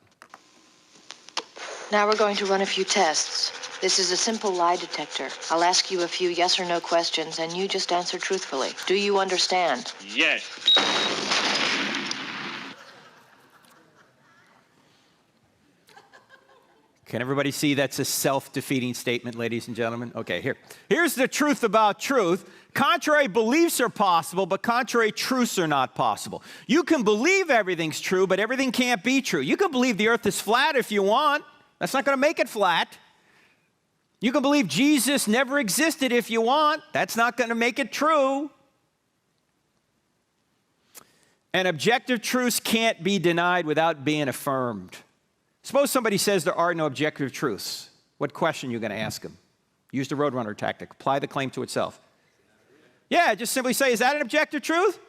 Now we're going to run a few tests. This is a simple lie detector. I'll ask you a few yes or no questions, and you just answer truthfully. Do you understand? Yes. Can everybody see that's a self-defeating statement, ladies and gentlemen? Okay, here's the truth about truth. Contrary beliefs are possible, but contrary truths are not possible. You can believe everything's true, but everything can't be true. You can believe the earth is flat if you want. That's not going to make it flat. You can believe Jesus never existed if you want. That's not going to make it true. And objective truths can't be denied without being affirmed. Suppose somebody says there are no objective truths. What question are you going to ask them? Use the Roadrunner tactic. Apply the claim to itself. Yeah, just simply say, is that an objective truth?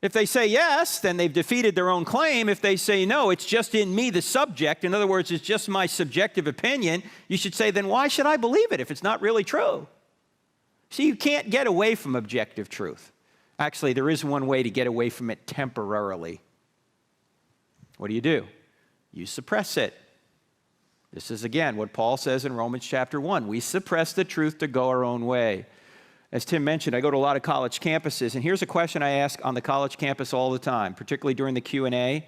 If they say yes, then they've defeated their own claim. If they say no, it's just in me, the subject. In other words, it's just my subjective opinion. You should say, then why should I believe it if it's not really true? See, you can't get away from objective truth. Actually, there is one way to get away from it temporarily. What do? You suppress it. This is, again, what Paul says in Romans chapter 1. We suppress the truth to go our own way. As Tim mentioned, I go to a lot of college campuses, and here's a question I ask on the college campus all the time, particularly during the Q&A.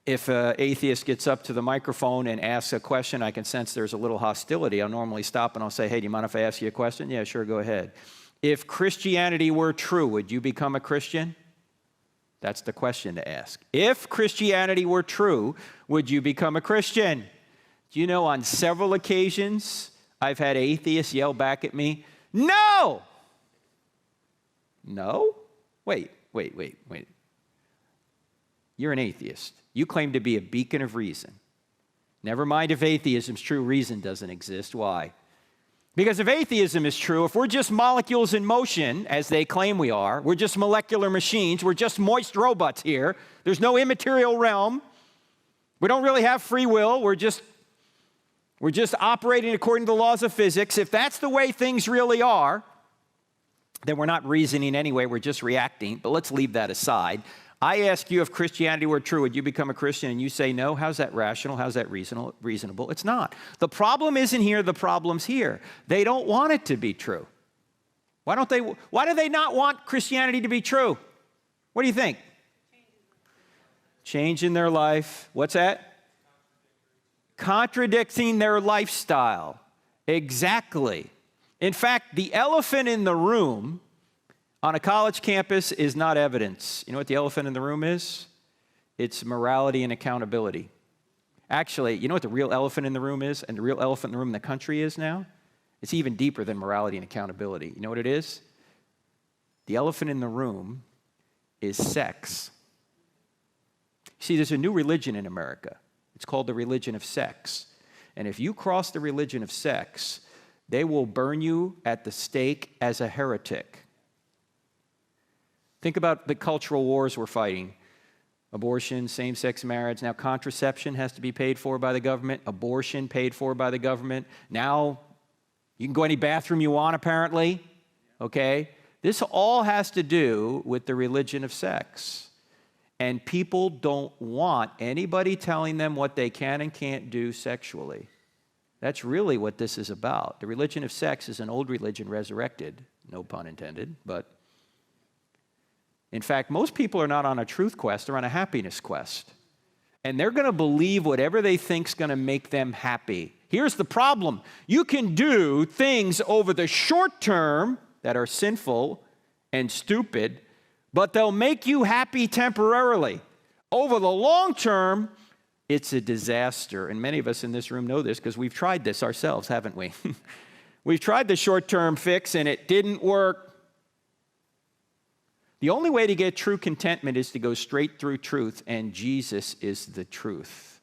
If an atheist gets up to the microphone and asks a question, I can sense there's a little hostility. I'll normally stop and I'll say, hey, do you mind if I ask you a question? Yeah, sure, go ahead. If Christianity were true, would you become a Christian? That's the question to ask. If Christianity were true, would you become a Christian? Do you know on several occasions I've had atheists yell back at me, no! No? Wait. You're an atheist. You claim to be a beacon of reason. Never mind if atheism's true, reason doesn't exist. Why? Because if atheism is true, if we're just molecules in motion, as they claim we are, we're just molecular machines, we're just moist robots here, there's no immaterial realm, we don't really have free will, we're just operating according to the laws of physics. If that's the way things really are, then we're not reasoning anyway, we're just reacting, but let's leave that aside. I ask you if Christianity were true, would you become a Christian? And you say no. How's that rational? How's that reasonable? It's not. The problem isn't here. The problem's here. They don't want it to be true. Why do they not want Christianity to be true? What do you think? Change in their life. What's that? Contradicting their lifestyle. Exactly. In fact, the elephant in the room on a college campus is not evidence. You know what the elephant in the room is? It's morality and accountability. Actually, you know what the real elephant in the room is, and the real elephant in the room in the country is now? It's even deeper than morality and accountability. You know what it is? The elephant in the room is sex. See, there's a new religion in America. It's called the religion of sex. And if you cross the religion of sex, they will burn you at the stake as a heretic. Think about the cultural wars we're fighting. Abortion, same-sex marriage. Now contraception has to be paid for by the government. Abortion paid for by the government. Now you can go any bathroom you want, apparently. Okay? This all has to do with the religion of sex. And people don't want anybody telling them what they can and can't do sexually. That's really what this is about. The religion of sex is an old religion resurrected. No pun intended, but in fact, most people are not on a truth quest, they're on a happiness quest. And they're going to believe whatever they think's going to make them happy. Here's the problem. You can do things over the short term that are sinful and stupid, but they'll make you happy temporarily. Over the long term, it's a disaster. And many of us in this room know this because we've tried this ourselves, haven't we? We've tried the short-term fix and it didn't work. The only way to get true contentment is to go straight through truth, and Jesus is the truth.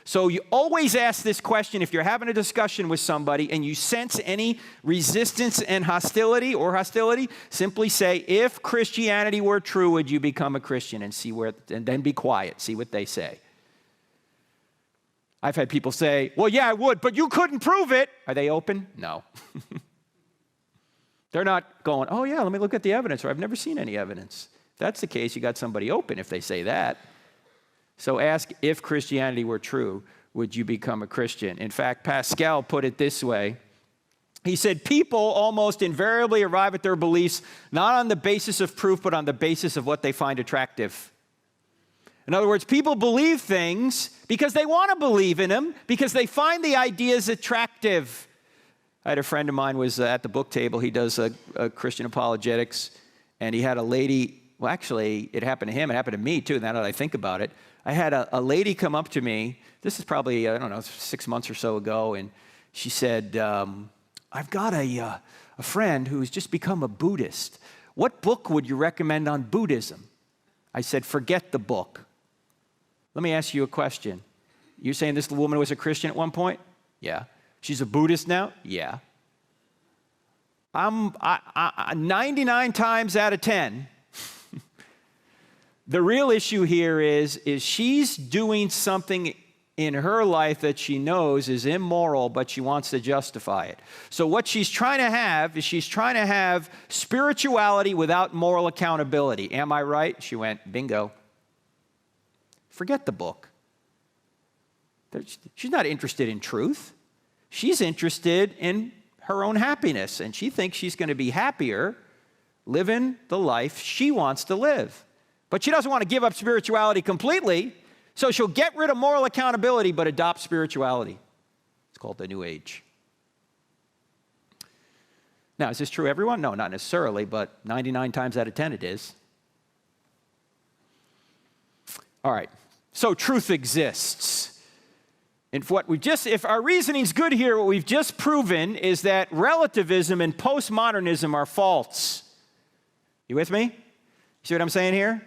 So you always ask this question if you're having a discussion with somebody and you sense any resistance and hostility, simply say, if Christianity were true, would you become a Christian? And then be quiet, see what they say. I've had people say, well, yeah, I would, but you couldn't prove it. Are they open? No. They're not going, oh, yeah, let me look at the evidence, or I've never seen any evidence. If that's the case, you got somebody open if they say that. So ask, if Christianity were true, would you become a Christian. In fact, Pascal put it this way. He said, people almost invariably arrive at their beliefs not on the basis of proof, but on the basis of what they find attractive. In other words, people believe things because they want to believe in them, because they find the ideas attractive. I had a friend of mine was at the book table. He does a Christian apologetics, and he had a lady, well, actually, it happened to him. It happened to me, too, now that I think about it. I had a lady come up to me. This is probably, 6 months or so ago, and she said, I've got a friend who's just become a Buddhist. What book would you recommend on Buddhism? I said, forget the book. Let me ask you a question. You're saying this woman was a Christian at one point? Yeah. She's a Buddhist now? Yeah. 99 times out of 10, the real issue here is she's doing something in her life that she knows is immoral, but she wants to justify it. So what she's trying to have is spirituality without moral accountability. Am I right? She went, bingo. Forget the book. She's not interested in truth. She's interested in her own happiness, and she thinks she's going to be happier living the life she wants to live. But she doesn't want to give up spirituality completely. So she'll get rid of moral accountability, but adopt spirituality. It's called the New Age. Now, is this true everyone? No, not necessarily, but 99 times out of 10 it is. All right, so truth exists. And if our reasoning's good here, what we've just proven is that relativism and postmodernism are false. You with me? See what I'm saying here?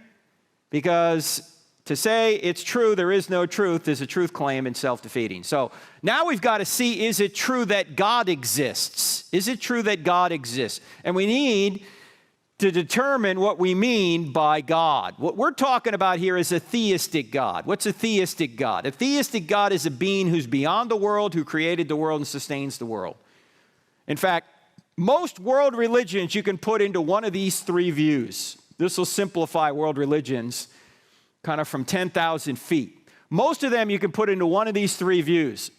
Because to say it's true, there is no truth, is a truth claim and self-defeating. So now we've got to see, is it true that God exists? Is it true that God exists? And we need to determine what we mean by God. What we're talking about here is a theistic God. What's a theistic God? A theistic God is a being who's beyond the world, who created the world and sustains the world. In fact, most world religions you can put into one of these three views. This will simplify world religions kind of from 10,000 feet. Most of them you can put into one of these three views.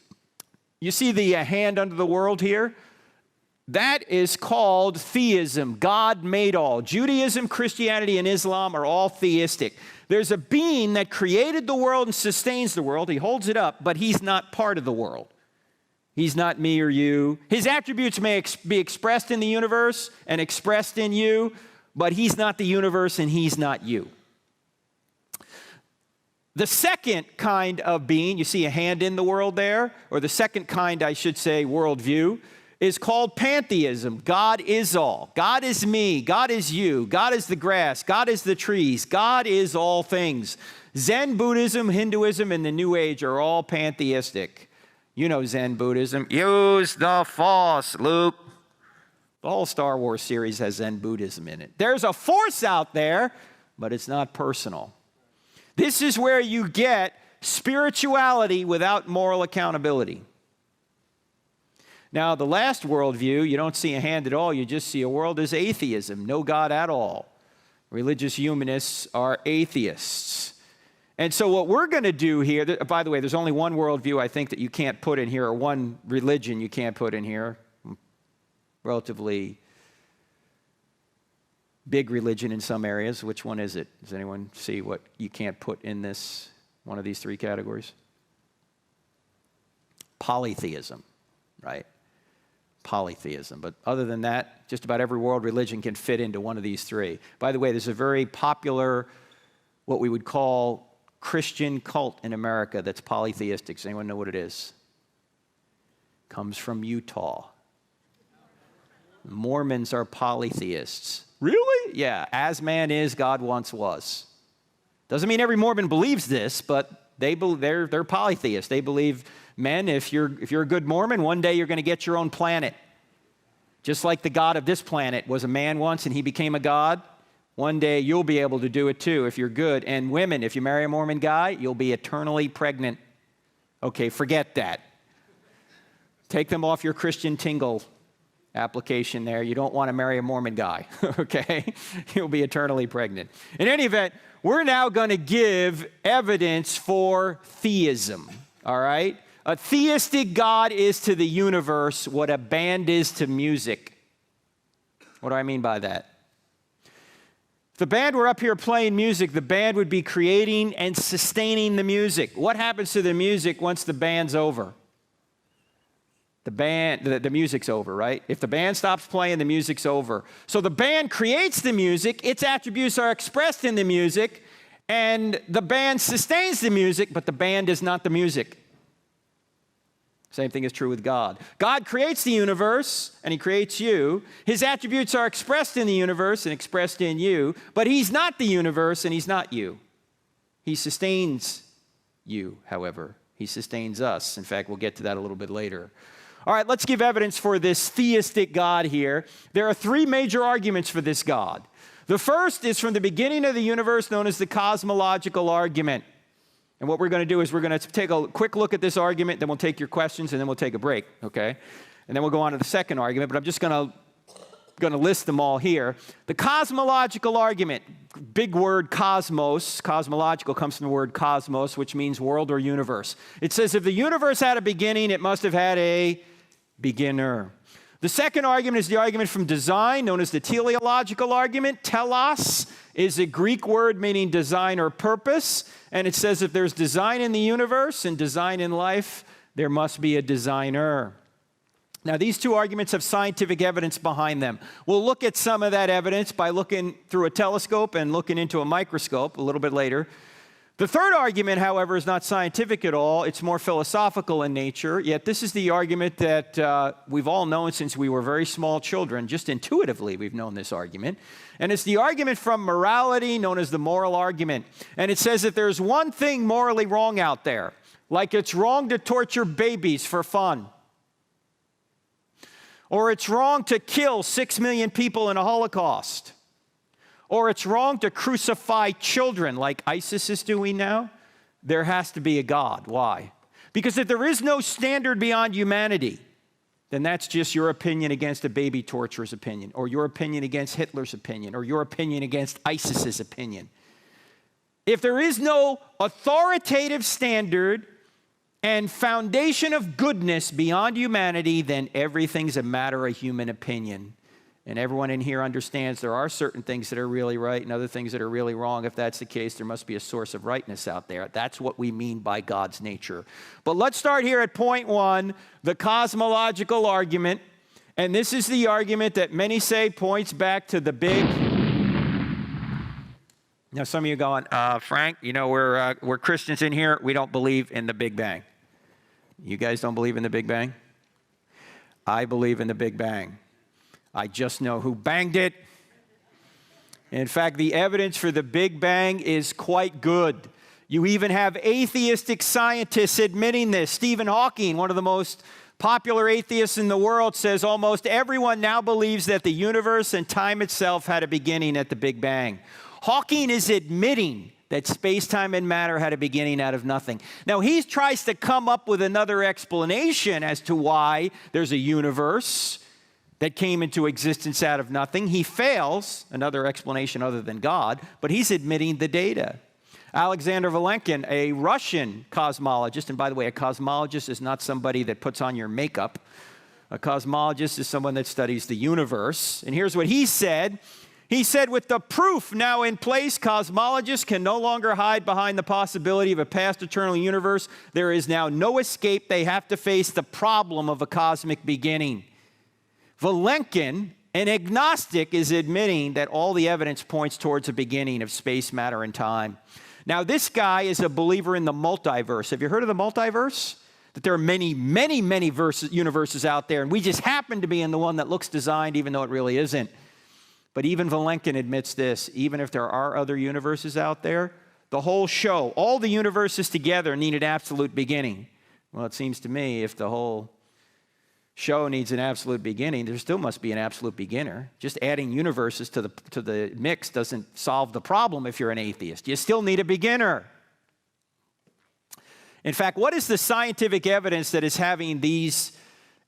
You see the hand under the world here? That is called theism. God made all. Judaism, Christianity, and Islam are all theistic. There's a being that created the world and sustains the world. He holds it up, but he's not part of the world. He's not me or you. His attributes may be expressed in the universe and expressed in you, but he's not the universe and he's not you. The second kind of being, you see a hand in the world there, or the second kind, I should say, worldview, is called pantheism. God is all. God is me. God is you. God is the grass. God is the trees. God is all things. Zen Buddhism, Hinduism, and the New Age are all pantheistic. You know Zen Buddhism. Use the Force, Luke. The whole Star Wars series has Zen Buddhism in it. There's a force out there, but it's not personal. This is where you get spirituality without moral accountability. Now, the last worldview, you don't see a hand at all. You just see a world as atheism, no God at all. Religious humanists are atheists. And so what we're going to do here, by the way, there's only one worldview I think that you can't put in here, or one religion you can't put in here. Relatively big religion in some areas. Which one is it? Does anyone see what you can't put in this, one of these three categories? Polytheism, right? Polytheism. But other than that, just about every world religion can fit into one of these three. By the way, there's a very popular, what we would call Christian cult in America that's polytheistic. Does anyone know what it is? Comes from Utah. Mormons are polytheists. Really? Yeah. As man is, God once was. Doesn't mean every Mormon believes this, but they're polytheists. They believe, men, if you're a good Mormon, one day you're going to get your own planet. Just like the God of this planet was a man once and he became a god, one day you'll be able to do it too if you're good. And women, if you marry a Mormon guy, you'll be eternally pregnant. Okay, forget that. Take them off your Christian Tingle application there. You don't want to marry a Mormon guy, okay? You'll be eternally pregnant. In any event, we're now going to give evidence for theism, all right? A theistic God is to the universe what a band is to music. What do I mean by that? If the band were up here playing music, the band would be creating and sustaining the music. What happens to the music once the band's over? The music's over, right? If the band stops playing, the music's over. So the band creates the music, its attributes are expressed in the music, and the band sustains the music, but the band is not the music. Same thing is true with God. God creates the universe, and he creates you. His attributes are expressed in the universe and expressed in you, but he's not the universe, and he's not you. He sustains you, however. He sustains us. In fact, we'll get to that a little bit later. All right, let's give evidence for this theistic God here. There are three major arguments for this God. The first is from the beginning of the universe, known as the cosmological argument. And what we're going to do is we're going to take a quick look at this argument, then we'll take your questions, and then we'll take a break, okay? And then we'll go on to the second argument, but I'm just going to list them all here. The cosmological argument, big word cosmos, cosmological comes from the word cosmos, which means world or universe. It says if the universe had a beginning, it must have had a beginner. The second argument is the argument from design, known as the teleological argument. Telos is a Greek word meaning design or purpose, and it says if there's design in the universe and design in life, there must be a designer. Now, these two arguments have scientific evidence behind them. We'll look at some of that evidence by looking through a telescope and looking into a microscope a little bit later. The third argument, however, is not scientific at all. It's more philosophical in nature, yet this is the argument that we've all known since we were very small children. Just intuitively, we've known this argument. And it's the argument from morality, known as the moral argument. And it says that there's one thing morally wrong out there, like it's wrong to torture babies for fun, or it's wrong to kill 6 million people in a Holocaust, or it's wrong to crucify children like ISIS is doing now. There has to be a God. Why? Because if there is no standard beyond humanity, then that's just your opinion against a baby torturer's opinion, or your opinion against Hitler's opinion, or your opinion against ISIS's opinion. If there is no authoritative standard and foundation of goodness beyond humanity, then everything's a matter of human opinion. And everyone in here understands there are certain things that are really right and other things that are really wrong. If that's the case, there must be a source of rightness out there. That's what we mean by God's nature. But let's start here at point one, the cosmological argument. And this is the argument that many say points back to the big... Now, some of you are going, Frank, you know, we're Christians in here. We don't believe in the Big Bang. You guys don't believe in the Big Bang? I believe in the Big Bang. I just know who banged it. In fact, the evidence for the Big Bang is quite good. You even have atheistic scientists admitting this. Stephen Hawking, one of the most popular atheists in the world, says almost everyone now believes that the universe and time itself had a beginning at the Big Bang. Hawking is admitting that space-time and matter had a beginning out of nothing. Now, he tries to come up with another explanation as to why there's a universe that came into existence out of nothing. He fails, another explanation other than God, but he's admitting the data. Alexander Vilenkin, a Russian cosmologist, and by the way, a cosmologist is not somebody that puts on your makeup. A cosmologist is someone that studies the universe. And here's what he said. He said, with the proof now in place, cosmologists can no longer hide behind the possibility of a past eternal universe. There is now no escape. They have to face the problem of a cosmic beginning. Vilenkin, an agnostic, is admitting that all the evidence points towards a beginning of space, matter, and time. Now, this guy is a believer in the multiverse. Have you heard of the multiverse? That there are many, many, many universes out there, and we just happen to be in the one that looks designed, even though it really isn't. But even Vilenkin admits this. Even if there are other universes out there, the whole show, all the universes together need an absolute beginning. Well, it seems to me if the whole show needs an absolute beginning, there still must be an absolute beginner. Just adding universes to the mix doesn't solve the problem if you're an atheist. You still need a beginner. In fact, what is the scientific evidence that is having these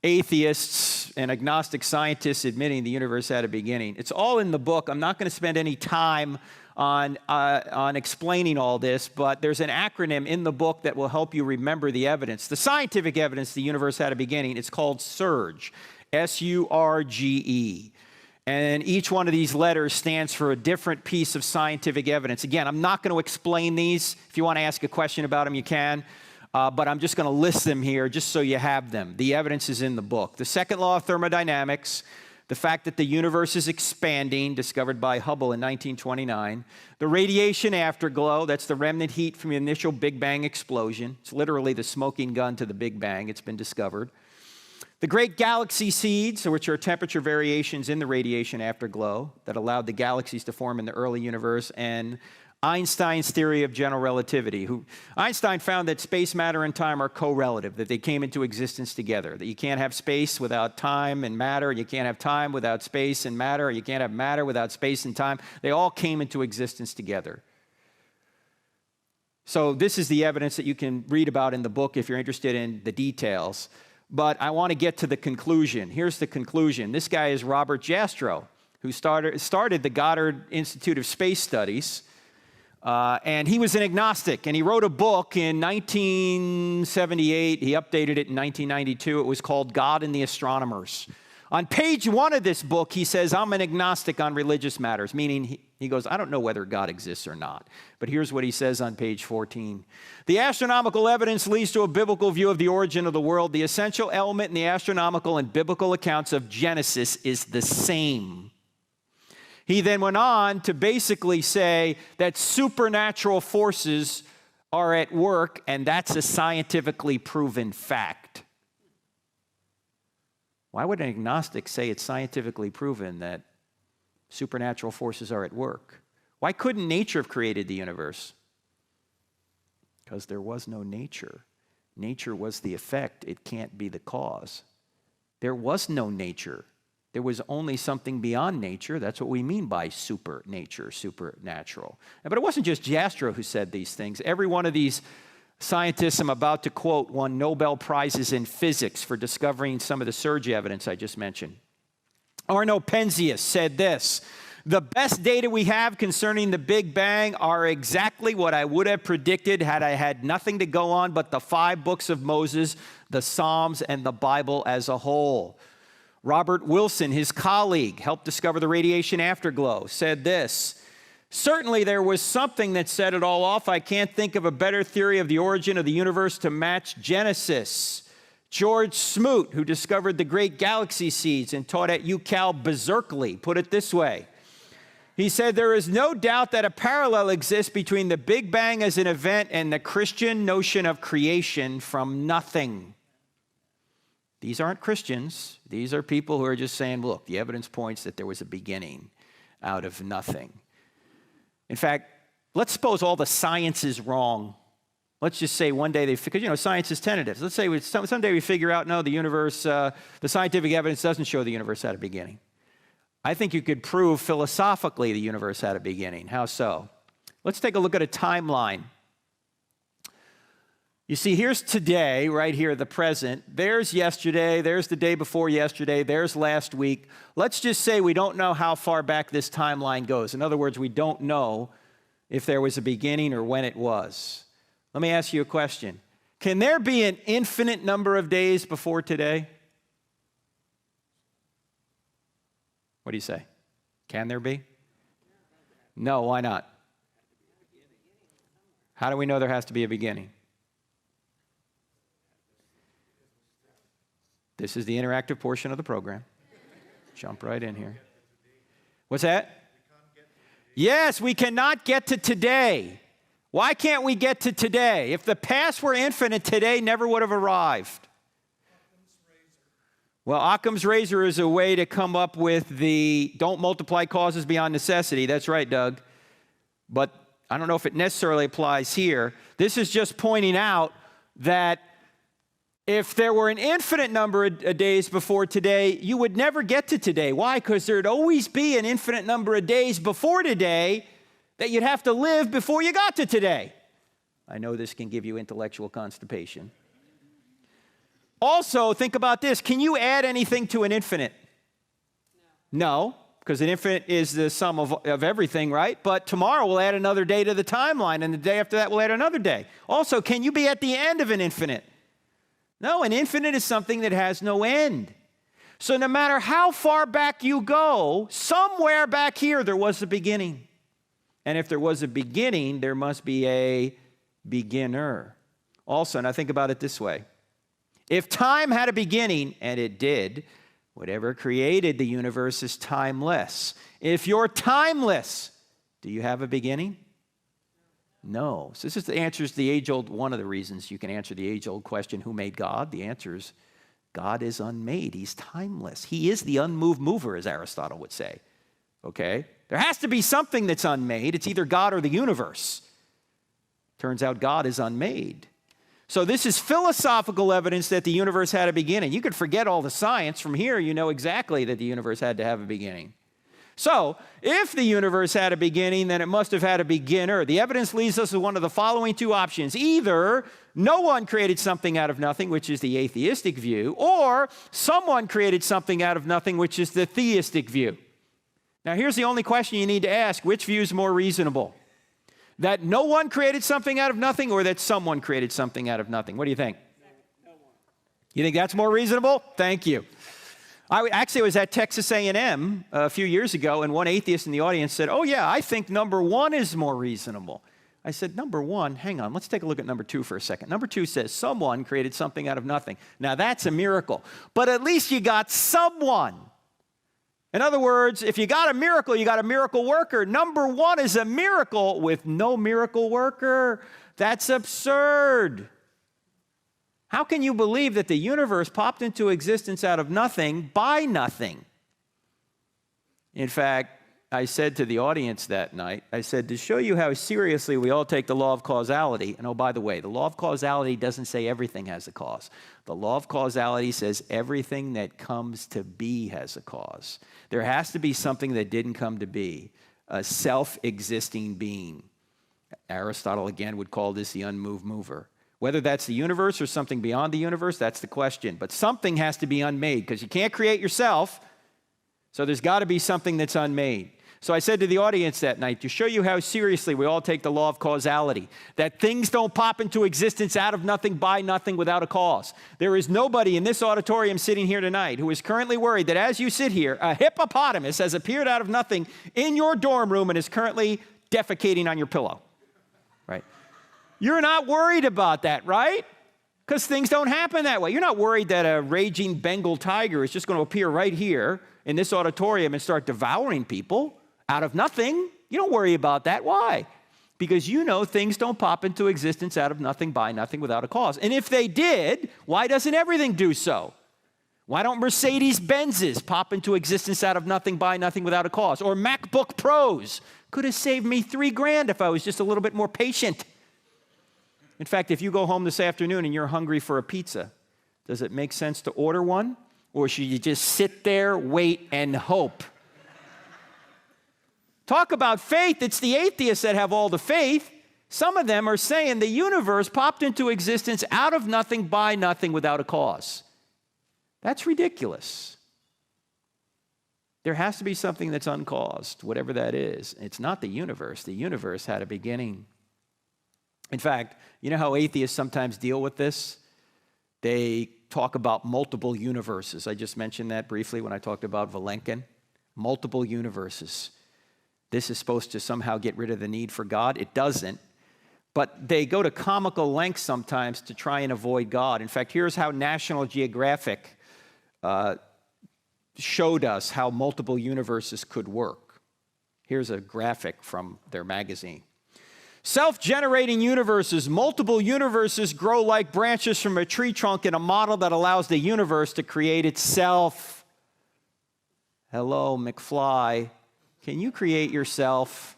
atheists and agnostic scientists admitting the universe had a beginning? It's all in the book. I'm not going to spend any time on explaining all this, but there's an acronym in the book that will help you remember the evidence. The scientific evidence the universe had a beginning, it's called SURGE, S-U-R-G-E. And each one of these letters stands for a different piece of scientific evidence. Again, I'm not going to explain these. If you want to ask a question about them, you can. But I'm just going to list them here just so you have them. The evidence is in the book. The second law of thermodynamics, the fact that the universe is expanding, discovered by Hubble in 1929. The radiation afterglow, that's the remnant heat from the initial Big Bang explosion. It's literally the smoking gun to the Big Bang. It's been discovered. The great galaxy seeds, which are temperature variations in the radiation afterglow that allowed the galaxies to form in the early universe, and Einstein's theory of general relativity. Einstein found that space, matter, and time are correlative, that they came into existence together, that you can't have space without time and matter, and you can't have time without space and matter, and you can't have matter without space and time. They all came into existence together. So this is the evidence that you can read about in the book if you're interested in the details. But I want to get to the conclusion. Here's the conclusion. This guy is Robert Jastrow, who started the Goddard Institute of Space Studies. And he was an agnostic, and he wrote a book in 1978. He updated it in 1992. It was called God and the Astronomers. On page 1 of this book, he says, I'm an agnostic on religious matters, meaning he goes, I don't know whether God exists or not. But here's what he says on page 14. The astronomical evidence leads to a biblical view of the origin of the world. The essential element in the astronomical and biblical accounts of Genesis is the same. He then went on to basically say that supernatural forces are at work, and that's a scientifically proven fact. Why would an agnostic say it's scientifically proven that supernatural forces are at work? Why couldn't nature have created the universe? Because there was no nature. Nature was the effect. It can't be the cause. There was no nature. There was only something beyond nature. That's what we mean by supernature, supernatural. But it wasn't just Jastrow who said these things. Every one of these scientists I'm about to quote won Nobel Prizes in physics for discovering some of the surge evidence I just mentioned. Arno Penzias said this: the best data we have concerning the Big Bang are exactly what I would have predicted had I had nothing to go on but the 5 books of Moses, the Psalms, and the Bible as a whole. Robert Wilson, his colleague, helped discover the radiation afterglow, said this: certainly there was something that set it all off. I can't think of a better theory of the origin of the universe to match Genesis. George Smoot, who discovered the great galaxy seeds and taught at UCal Berkeley, put it this way. He said, there is no doubt that a parallel exists between the Big Bang as an event and the Christian notion of creation from nothing. These aren't Christians. These are people who are just saying, look, the evidence points that there was a beginning out of nothing. In fact, let's suppose all the science is wrong. Let's just say one day because science is tentative. Let's say someday we figure out, no, the universe, the scientific evidence doesn't show the universe had a beginning. I think you could prove philosophically the universe had a beginning. How so? Let's take a look at a timeline. You see, here's today, right here, the present. There's yesterday. There's the day before yesterday. There's last week. Let's just say we don't know how far back this timeline goes. In other words, we don't know if there was a beginning or when it was. Let me ask you a question. Can there be an infinite number of days before today? What do you say? Can there be? No, why not? How do we know there has to be a beginning? This is the interactive portion of the program. Jump right in here. What's that? Yes, we cannot get to today. Why can't we get to today? If the past were infinite, today never would have arrived. Well, Occam's razor is a way to come up with the don't multiply causes beyond necessity. That's right, Doug. But I don't know if it necessarily applies here. This is just pointing out that if there were an infinite number of days before today, you would never get to today. Why? Because there'd always be an infinite number of days before today that you'd have to live before you got to today. I know this can give you intellectual constipation. Also, think about this. Can you add anything to an infinite? No, because an infinite is the sum of everything, right? But tomorrow we'll add another day to the timeline, and the day after that we'll add another day. Also, can you be at the end of an infinite? No, an infinite is something that has no end. So no matter how far back you go, somewhere back here there was a beginning. And if there was a beginning, there must be a beginner. Also, now think about it this way. If time had a beginning, and it did, whatever created the universe is timeless. If you're timeless, do you have a beginning? No. So this is the answer is the age-old, one of the reasons you can answer the age-old question, who made God? The answer is God is unmade. He's timeless. He is the unmoved mover, as Aristotle would say. Okay? There has to be something that's unmade. It's either God or the universe. Turns out God is unmade. So this is philosophical evidence that the universe had a beginning. You could forget all the science. From here, you know exactly that the universe had to have a beginning. So if the universe had a beginning, then it must have had a beginner. The evidence leads us to one of the following two options. Either no one created something out of nothing, which is the atheistic view, or someone created something out of nothing, which is the theistic view. Now here's the only question you need to ask. Which view is more reasonable? That no one created something out of nothing, or that someone created something out of nothing? What do you think? You think that's more reasonable? Thank you. I was at Texas A&M a few years ago, and one atheist in the audience said, oh yeah, I think number one is more reasonable. I said, number one, hang on, let's take a look at number two for a second. Number two says someone created something out of nothing. Now that's a miracle, but at least you got someone. In other words, if you got a miracle, you got a miracle worker. Number one is a miracle with no miracle worker. That's absurd. How can you believe that the universe popped into existence out of nothing by nothing? In fact, I said to the audience that night, I said, to show you how seriously we all take the law of causality, and oh, by the way, the law of causality doesn't say everything has a cause. The law of causality says everything that comes to be has a cause. There has to be something that didn't come to be, a self-existing being. Aristotle, again, would call this the unmoved mover. Whether that's the universe or something beyond the universe, that's the question. But something has to be unmade, because you can't create yourself, so there's got to be something that's unmade. So I said to the audience that night, to show you how seriously we all take the law of causality, that things don't pop into existence out of nothing by nothing without a cause. There is nobody in this auditorium sitting here tonight who is currently worried that as you sit here, a hippopotamus has appeared out of nothing in your dorm room and is currently defecating on your pillow, right? You're not worried about that, right? Because things don't happen that way. You're not worried that a raging Bengal tiger is just going to appear right here in this auditorium and start devouring people out of nothing. You don't worry about that. Why? Because you know things don't pop into existence out of nothing by nothing without a cause. And if they did, why doesn't everything do so? Why don't Mercedes-Benzes pop into existence out of nothing by nothing without a cause? Or MacBook Pros could have saved me $3,000 if I was just a little bit more patient. In fact, if you go home this afternoon and you're hungry for a pizza, does it make sense to order one? Or should you just sit there, wait, and hope? Talk about faith. It's the atheists that have all the faith. Some of them are saying the universe popped into existence out of nothing by nothing without a cause. That's ridiculous. There has to be something that's uncaused, whatever that is. It's not the universe. The universe had a beginning. In fact, you know how atheists sometimes deal with this? They talk about multiple universes. I just mentioned that briefly when I talked about Vilenkin. Multiple universes. This is supposed to somehow get rid of the need for God. It doesn't. But they go to comical lengths sometimes to try and avoid God. In fact, here's how National Geographic showed us how multiple universes could work. Here's a graphic from their magazine. Self-generating universes, multiple universes grow like branches from a tree trunk in a model that allows the universe to create itself. Hello, McFly. Can you create yourself?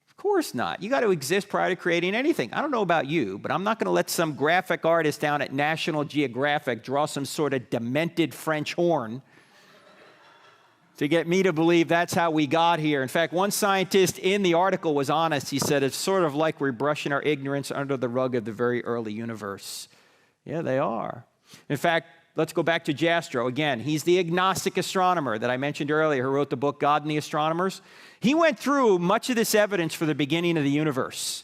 Of course not. You got to exist prior to creating anything. I don't know about you, but I'm not going to let some graphic artist down at National Geographic draw some sort of demented French horn to get me to believe that's how we got here. In fact, one scientist in the article was honest. He said, it's sort of like we're brushing our ignorance under the rug of the very early universe. Yeah, they are. In fact, let's go back to Jastrow. Again, he's the agnostic astronomer that I mentioned earlier who wrote the book God and the Astronomers. He went through much of this evidence for the beginning of the universe,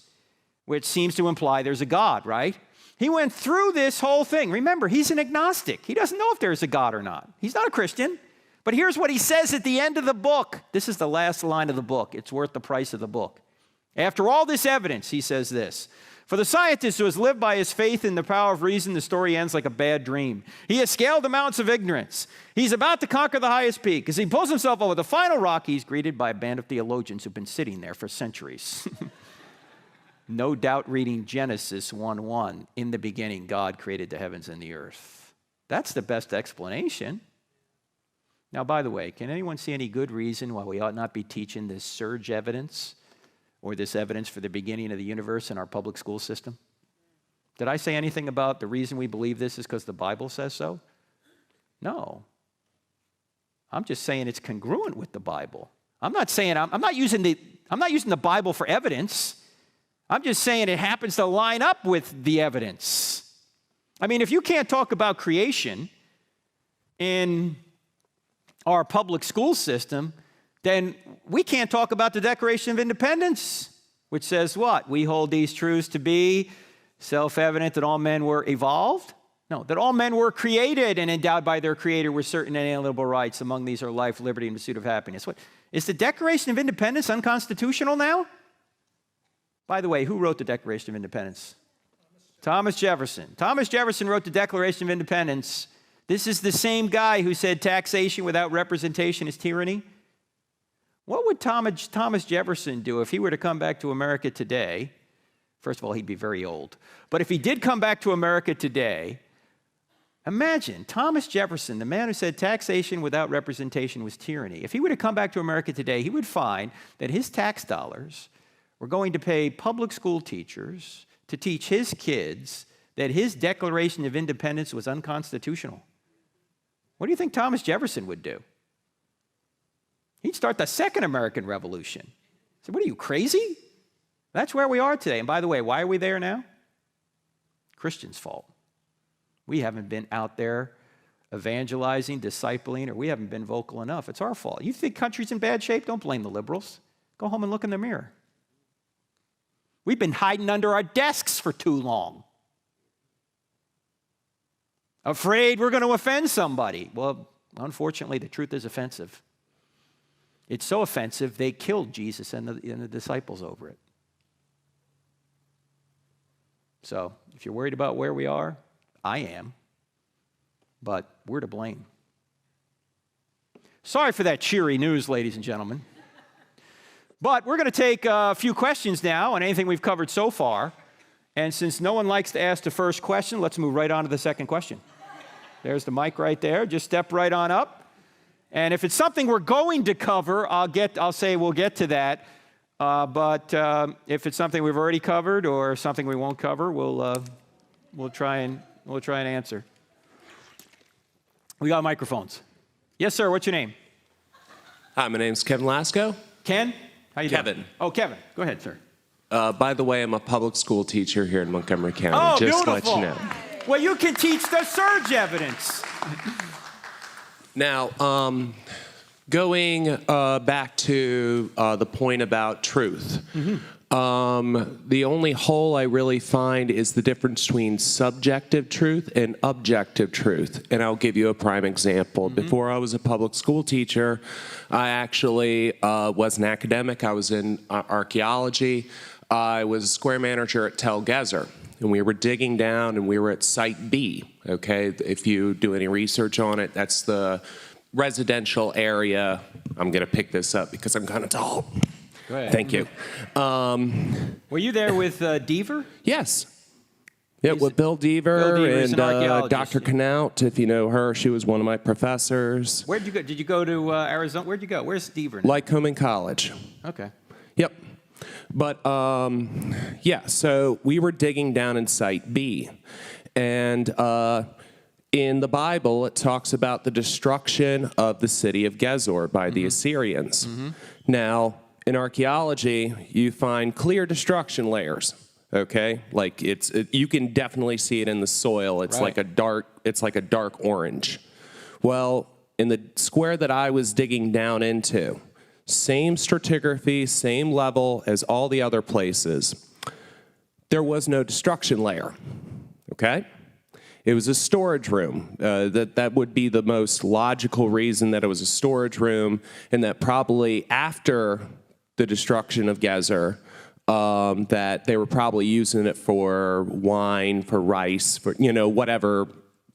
which seems to imply there's a God, right? He went through this whole thing. Remember, he's an agnostic. He doesn't know if there's a God or not. He's not a Christian. But here's what he says at the end of the book. This is the last line of the book. It's worth the price of the book. After all this evidence, he says this: for the scientist who has lived by his faith in the power of reason, the story ends like a bad dream. He has scaled the mountains of ignorance. He's about to conquer the highest peak. As he pulls himself over the final rock, he's greeted by a band of theologians who've been sitting there for centuries. No doubt reading Genesis 1:1, in the beginning, God created the heavens and the earth. That's the best explanation. Now, by the way, can anyone see any good reason why we ought not be teaching this surge evidence or this evidence for the beginning of the universe in our public school system? Did I say anything about the reason we believe this is because the Bible says so? No. I'm just saying it's congruent with the Bible. I'm not using the Bible for evidence. I'm just saying it happens to line up with the evidence. I mean, if you can't talk about creation in our public school system, then we can't talk about the Declaration of Independence, which says what? We hold these truths to be self-evident that all men were evolved? No, that all men were created and endowed by their Creator with certain inalienable rights. Among these are life, liberty, and pursuit of happiness. What? Is the Declaration of Independence unconstitutional now? By the way, who wrote the Declaration of Independence? Thomas Jefferson. Thomas Jefferson wrote the Declaration of Independence. This is the same guy who said taxation without representation is tyranny. What would Thomas Jefferson do if he were to come back to America today? First of all, he'd be very old. But if he did come back to America today, imagine Thomas Jefferson, the man who said taxation without representation was tyranny. If he were to come back to America today, he would find that his tax dollars were going to pay public school teachers to teach his kids that his Declaration of Independence was unconstitutional. What do you think Thomas Jefferson would do? He'd start the Second American Revolution. So what are you, crazy? That's where we are today. And by the way, why are we there now? Christians' fault. We haven't been out there evangelizing, discipling, or we haven't been vocal enough. It's our fault. You think country's in bad shape? Don't blame the liberals. Go home and look in the mirror. We've been hiding under our desks for too long. Afraid we're going to offend somebody. Well, unfortunately, the truth is offensive. It's so offensive, they killed Jesus and the disciples over it. So, if you're worried about where we are, I am. But we're to blame. Sorry for that cheery news, ladies and gentlemen. But we're going to take a few questions now on anything we've covered so far. And since no one likes to ask the first question, let's move right on to the second question. There's the mic right there. Just step right on up. And if it's something we're going to cover, I'll say we'll get to that. But if it's something we've already covered or something we won't cover, we'll try and answer. We got microphones. Yes, sir. What's your name? Hi, my name's Kevin Lasco. Ken? How you doing? Kevin. Oh, Kevin. Go ahead, sir. By the way, I'm a public school teacher here in Montgomery County. Oh, just beautiful. to let you know. Well, you can teach the surge evidence. Now, going back to the point about truth, the only hole I really find is the difference between subjective truth and objective truth. And I'll give you a prime example. Before I was a public school teacher, I actually was an academic. I was in archaeology. I was a square manager at Tel Gezer. And we were digging down, and we were at Site B, okay? If you do any research on it, that's the residential area. I'm going to pick this up because I'm kind of tall. Go ahead. Thank you. Were you there with Deaver? Yes. Yeah, with Bill Deaver and Dr. Knaut, if you know her. She was one of my professors. Where'd you go? Did you go to Arizona? Where'd you go? Where's Deaver now? Lycoming College. Okay. Yep. But, yeah, so we were digging down in Site B. And in the Bible, it talks about the destruction of the city of Gezor by the Assyrians. Now, in archaeology, you find clear destruction layers. Okay, like you can definitely see it in the soil. It's Right. like a dark orange. Well, in the square that I was digging down into, same stratigraphy, same level as all the other places, there was no destruction layer. Okay, it was a storage room. That would be the most logical reason that it was a storage room, and that probably after the destruction of Gezer, that they were probably using it for wine, for rice, for, whatever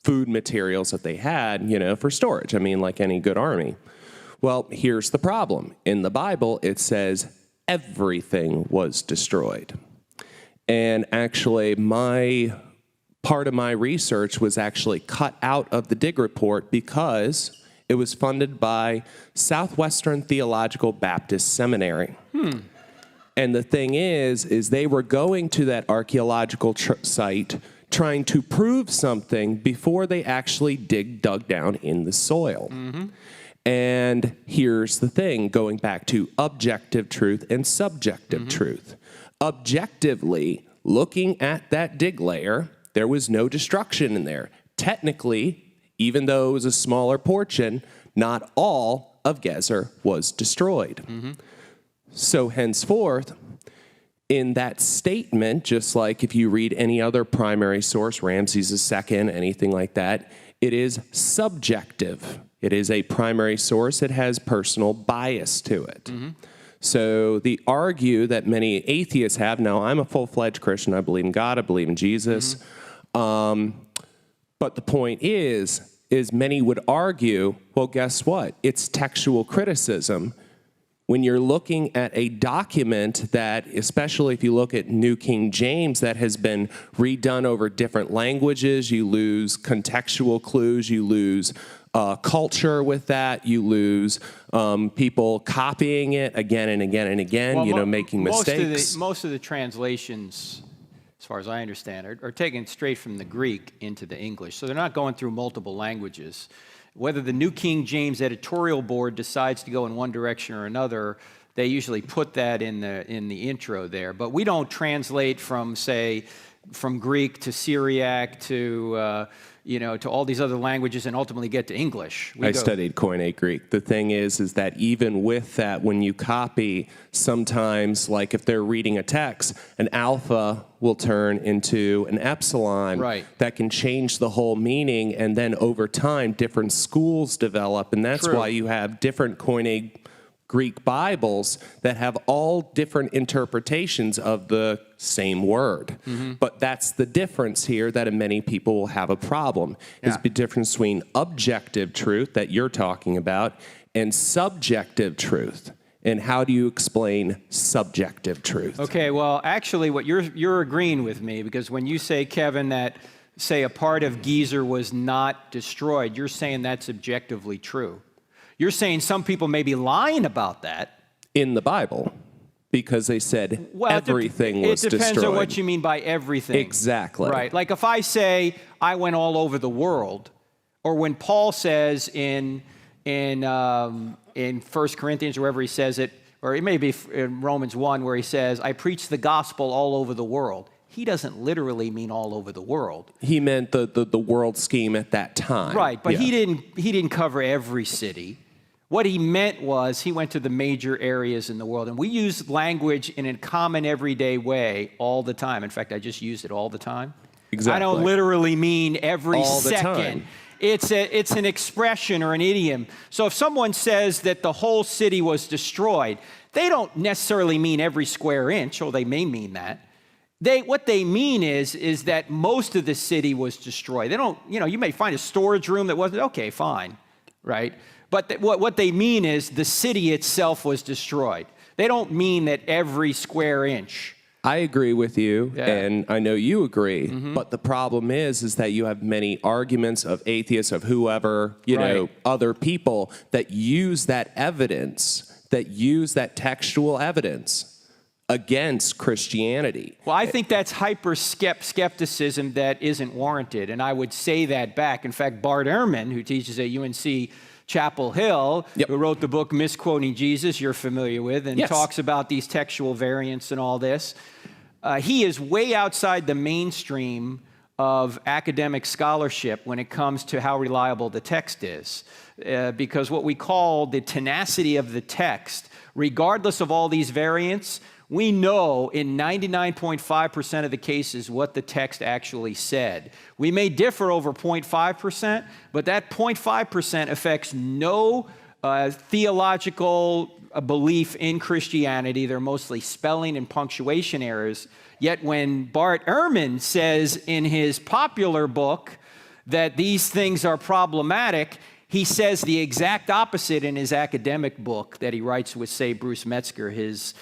food materials that they had, for storage. I mean, like any good army. Well, here's the problem. In the Bible, it says everything was destroyed. And actually, part of my research was actually cut out of the dig report because it was funded by Southwestern Theological Baptist Seminary. And the thing is they were going to that archaeological site trying to prove something before they actually dug down in the soil. And here's the thing, going back to objective truth and subjective truth. Objectively, looking at that dig layer, there was no destruction in there. Technically, even though it was a smaller portion, not all of Gezer was destroyed. So henceforth, in that statement, just like if you read any other primary source, Ramses II, anything like that, it is subjective. It is a primary source. It has personal bias to it. So the argue that many atheists have, now I'm a full-fledged Christian, I believe in God, I believe in Jesus, but the point is many would argue, well, guess what? It's textual criticism. When you're looking at a document that, especially if you look at New King James, that has been redone over different languages, you lose contextual clues, you lose culture with that, you lose people copying it again and again and again, making mistakes. Most of the translations, as far as I understand, are taken straight from the Greek into the English. So they're not going through multiple languages. Whether the New King James editorial board decides to go in one direction or another, they usually put that in the intro there. But we don't translate from, say, from Greek to Syriac to to all these other languages and ultimately get to English. I studied Koine Greek. The thing is that even with that, when you copy, sometimes, like if they're reading a text, an alpha will turn into an epsilon. Right. That can change the whole meaning, and then over time, different schools develop, and that's True. why you have different Koine Greek Bibles that have all different interpretations of the same word. But that's the difference here that many people will have a problem, is the difference between objective truth that you're talking about and subjective truth. And how do you explain subjective truth? Okay, well, actually, what you're agreeing with me, because when you say, Kevin, that, say, a part of Gezer was not destroyed, you're saying that's objectively true. You're saying some people may be lying about that. In the Bible, because they said everything was destroyed. It depends on what you mean by everything. Exactly. Right. Like if I say I went all over the world, or when Paul says in 1 Corinthians, wherever he says it, or it may be in Romans 1 where he says, I preach the gospel all over the world. He doesn't literally mean all over the world. He meant the world scheme at that time. Right, but he didn't cover every city. What he meant was he went to the major areas in the world. And we use language in a common everyday way all the time. In fact, I just use it all the time. Exactly. I don't literally mean every all the second. Time. It's an expression or an idiom. So if someone says that the whole city was destroyed, they don't necessarily mean every square inch, or they may mean that. What they mean is that most of the city was destroyed. They don't, you may find a storage room that wasn't, okay, fine, right? But what they mean is the city itself was destroyed. They don't mean that every square inch. I agree with you, and I know you agree, but the problem is that you have many arguments of atheists, of whoever, other people that use that evidence, that use that textual evidence against Christianity. Well, I think that's skepticism that isn't warranted, and I would say that back. In fact, Bart Ehrman, who teaches at UNC Chapel Hill, who wrote the book Misquoting Jesus, you're familiar with, and talks about these textual variants and all this. he is way outside the mainstream of academic scholarship when it comes to how reliable the text is. Because what we call the tenacity of the text, regardless of all these variants, we know in 99.5% of the cases what the text actually said. We may differ over 0.5%, but that 0.5% affects no theological belief in Christianity. They're mostly spelling and punctuation errors. Yet when Bart Ehrman says in his popular book that these things are problematic, he says the exact opposite in his academic book that he writes with, say, Bruce Metzger, his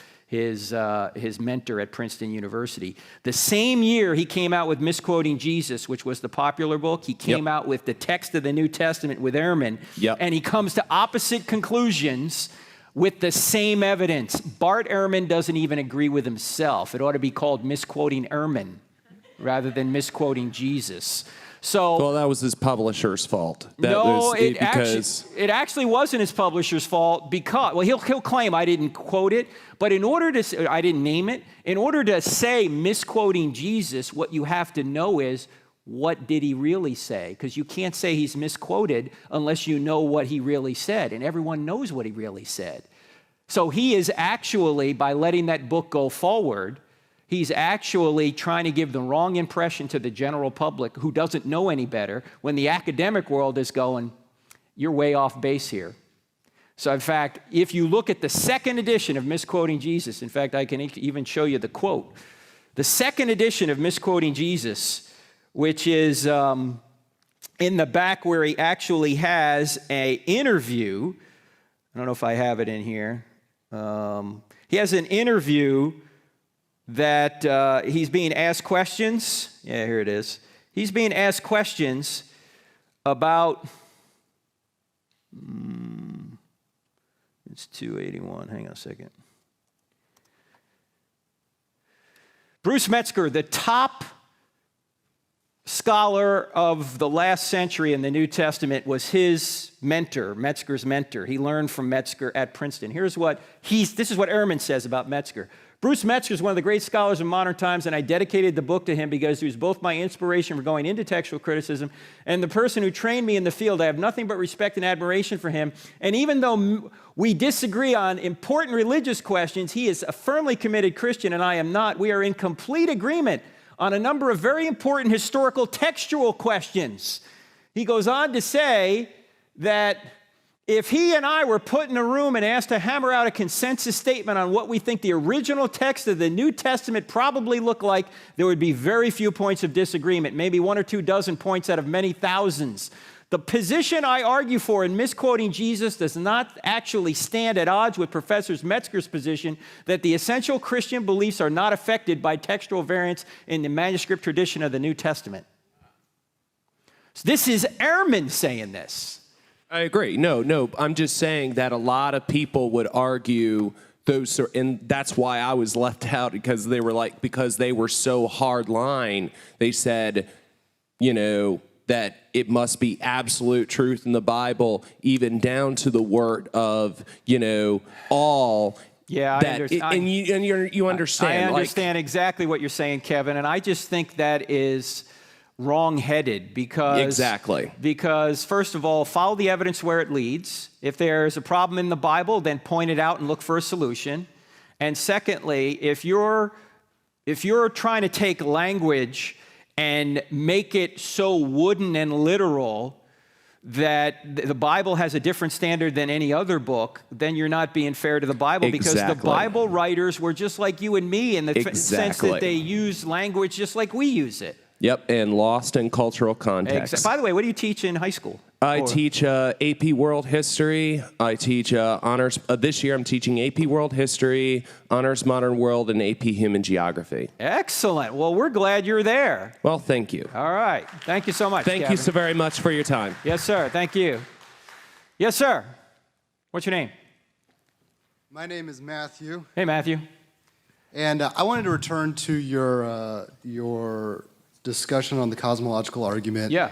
mentor at Princeton University. The same year he came out with Misquoting Jesus, which was the popular book, he came out with the text of the New Testament with Ehrman, and he comes to opposite conclusions with the same evidence. Bart Ehrman doesn't even agree with himself. It ought to be called Misquoting Ehrman rather than Misquoting Jesus. So, well, that was his publisher's fault. It actually wasn't his publisher's fault because, well, he'll claim I didn't quote it, but I didn't name it. In order to say Misquoting Jesus, what you have to know is, what did he really say? Because you can't say he's misquoted unless you know what he really said, and everyone knows what he really said. So he is actually, by letting that book go forward, he's actually trying to give the wrong impression to the general public who doesn't know any better, when the academic world is going, you're way off base here. So in fact, if you look at the second edition of Misquoting Jesus, in fact, I can even show you the quote. The second edition of Misquoting Jesus, which is in the back where he actually has an interview. I don't know if I have it in here. He has an interview that he's being asked questions. Yeah, here it is. He's being asked questions about, it's 281, hang on a second. Bruce Metzger, the top scholar of the last century in the New Testament, was his mentor, Metzger's mentor. He learned from Metzger at Princeton. This is what Ehrman says about Metzger. Bruce Metzger is one of the great scholars of modern times, and I dedicated the book to him because he was both my inspiration for going into textual criticism and the person who trained me in the field. I have nothing but respect and admiration for him. And even though we disagree on important religious questions, he is a firmly committed Christian and I am not. We are in complete agreement on a number of very important historical textual questions. He goes on to say that if he and I were put in a room and asked to hammer out a consensus statement on what we think the original text of the New Testament probably looked like, there would be very few points of disagreement, maybe 1 or 2 dozen points out of many thousands. The position I argue for in Misquoting Jesus does not actually stand at odds with Professor Metzger's position that the essential Christian beliefs are not affected by textual variants in the manuscript tradition of the New Testament. So this is Ehrman saying this. I agree. No, I'm just saying that a lot of people would argue those, and that's why I was left out, because they were so hard line. They said, that it must be absolute truth in the Bible, even down to the word of, all. Yeah, I understand. You understand. I understand exactly what you're saying, Kevin, and I just think that is wrong-headed because first of all, follow the evidence where it leads. If there's a problem in the Bible, then point it out and look for a solution. And secondly, if you're trying to take language and make it so wooden and literal that the Bible has a different standard than any other book, then you're not being fair to the Bible, because the Bible writers were just like you and me in the sense that they use language just like we use it. Yep, and lost in cultural context. By the way, what do you teach in high school? I teach AP World History. I teach honors. This year I'm teaching AP World History, Honors Modern World, and AP Human Geography. Excellent. Well, we're glad you're there. Well, thank you. All right. Thank you so much, Thank you so very much for your time. Yes, sir. Thank you. Yes, sir. What's your name? My name is Matthew. Hey, Matthew. And I wanted to return to your discussion on the cosmological argument. Yeah.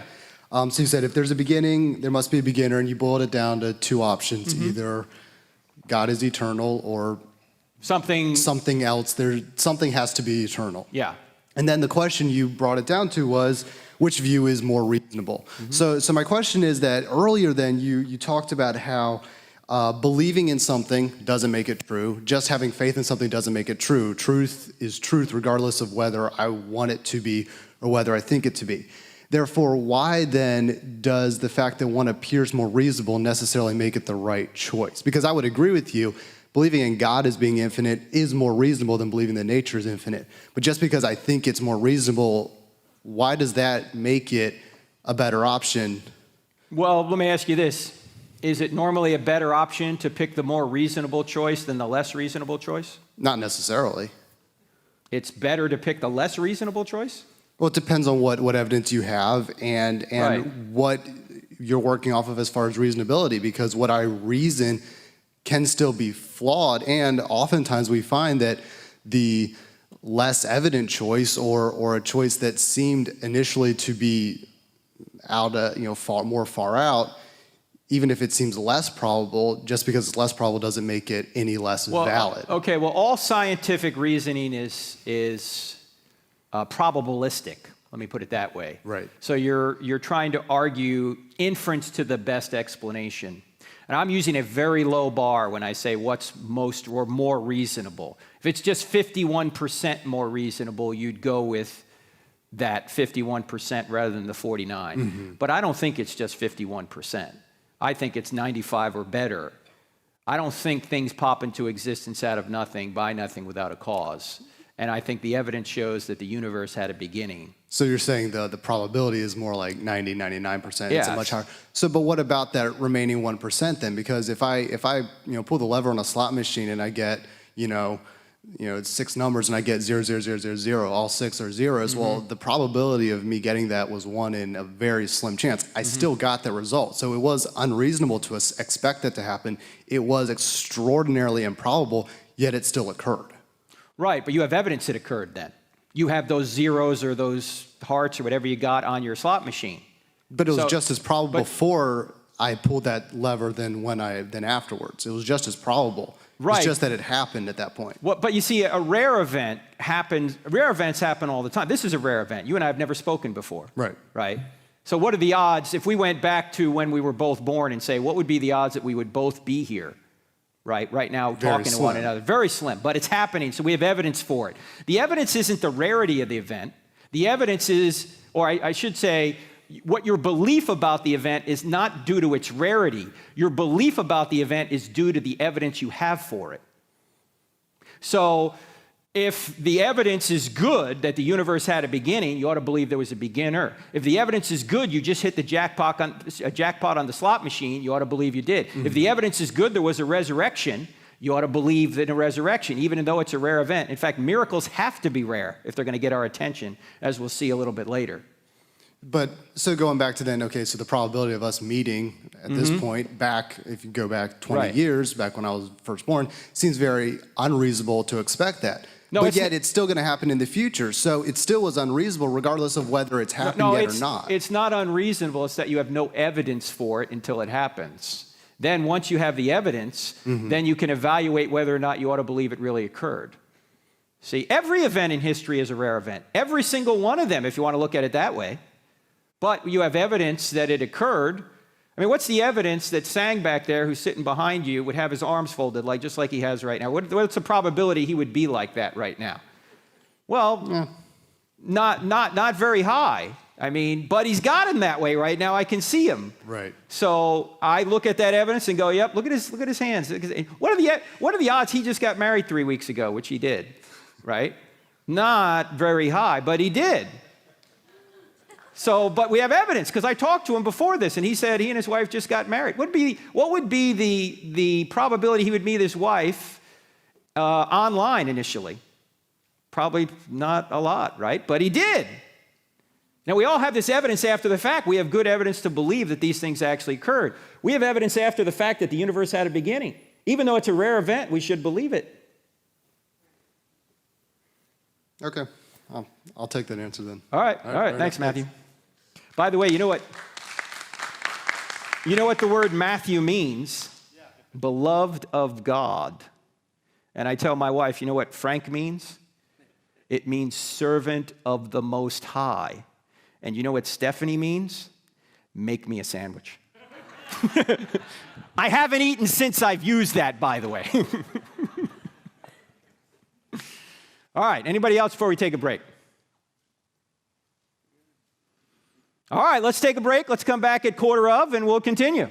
So you said if there's a beginning, there must be a beginner, and you boiled it down to 2 options. Either God is eternal or Something else. Something has to be eternal. Yeah. And then the question you brought it down to was, which view is more reasonable? So my question is that earlier then you talked about how believing in something doesn't make it true. Just having faith in something doesn't make it true. Truth is truth regardless of whether I want it to be or whether I think it to be. Therefore, why then does the fact that one appears more reasonable necessarily make it the right choice? Because I would agree with you, believing in God as being infinite is more reasonable than believing that nature is infinite. But just because I think it's more reasonable, why does that make it a better option? Well, let me ask you this. Is it normally a better option to pick the more reasonable choice than the less reasonable choice? Not necessarily. It's better to pick the less reasonable choice? Well, it depends on what evidence you have and Right. what you're working off of as far as reasonability, because what I reason can still be flawed, and oftentimes we find that the less evident choice or a choice that seemed initially to be out, far out, even if it seems less probable, just because it's less probable doesn't make it any less valid. Okay, well, all scientific reasoning is probabilistic. Let me put it that way. Right. So you're trying to argue inference to the best explanation. And I'm using a very low bar when I say what's most or more reasonable. If it's just 51% more reasonable, you'd go with that 51% rather than the 49. But I don't think it's just 51%. I think it's 95 or better. I don't think things pop into existence out of nothing, by nothing, without a cause. And I think the evidence shows that the universe had a beginning. So you're saying the probability is more like 90, 99%. Yeah. It's a much higher. So, but what about that remaining 1% then? Because if I pull the lever on a slot machine and I get it's 6 numbers and I get 0, 0, 0, 0, 0, all 6 are zeros. Well, the probability of me getting that was 1 in a very slim chance. I still got the result. So it was unreasonable to expect that to happen. It was extraordinarily improbable, yet it still occurred. Right, but you have evidence it occurred then. You have those zeros or those hearts or whatever you got on your slot machine. But it was just as probable before I pulled that lever than afterwards. It was just as probable. Right. It's just that it happened at that point. Well, but you see, a rare event happens. Rare events happen all the time. This is a rare event. You and I have never spoken before. Right. Right. So what are the odds if we went back to when we were both born and say, what would be the odds that we would both be here? Right now, talking to one another. Very slim, but it's happening, so we have evidence for it. The evidence isn't the rarity of the event. The evidence is, or I should say, what your belief about the event is not due to its rarity. Your belief about the event is due to the evidence you have for it. So if the evidence is good that the universe had a beginning, you ought to believe there was a beginner. If the evidence is good, you just hit the jackpot on the slot machine, you ought to believe you did. If the evidence is good there was a resurrection, you ought to believe in a resurrection, even though it's a rare event. In fact, miracles have to be rare if they're going to get our attention, as we'll see a little bit later. But so going back to then, okay, so the probability of us meeting at this point, back, if you go back 20 years, back when I was first born, seems very unreasonable to expect that. No, but yet it's still going to happen in the future. So it still was unreasonable regardless of whether it's happened yet or not. It's not unreasonable. It's that you have no evidence for it until it happens. Then once you have the evidence, then you can evaluate whether or not you ought to believe it really occurred. See, every event in history is a rare event. Every single one of them, if you want to look at it that way. But you have evidence that it occurred. I mean, what's the evidence that Sang back there, who's sitting behind you, would have his arms folded just like he has right now? What's the probability he would be like that right now? Well, not very high. I mean, but he's got him that way right now. I can see him. Right. So I look at that evidence and go, "Yep, look at his hands. What are the odds he just got married 3 weeks ago, which he did, right? Not very high, but he did." So, but we have evidence because I talked to him before this, and he said he and his wife just got married. What would be the probability he would meet his wife online initially? Probably not a lot, right? But he did. Now, we all have this evidence after the fact. We have good evidence to believe that these things actually occurred. We have evidence after the fact that the universe had a beginning. Even though it's a rare event, we should believe it. Okay. I'll take that answer then. All right. Thanks, Matthew. By the way, you know what the word Matthew means? Yeah. Beloved of God. And I tell my wife, you know what frank means? It means servant of the Most High. And you know what Stephanie means? Make me a sandwich. I haven't eaten since I've used that, by the way. All right, anybody else before we take a break? All right, let's take a break. Let's come back at 12:15 and we'll continue.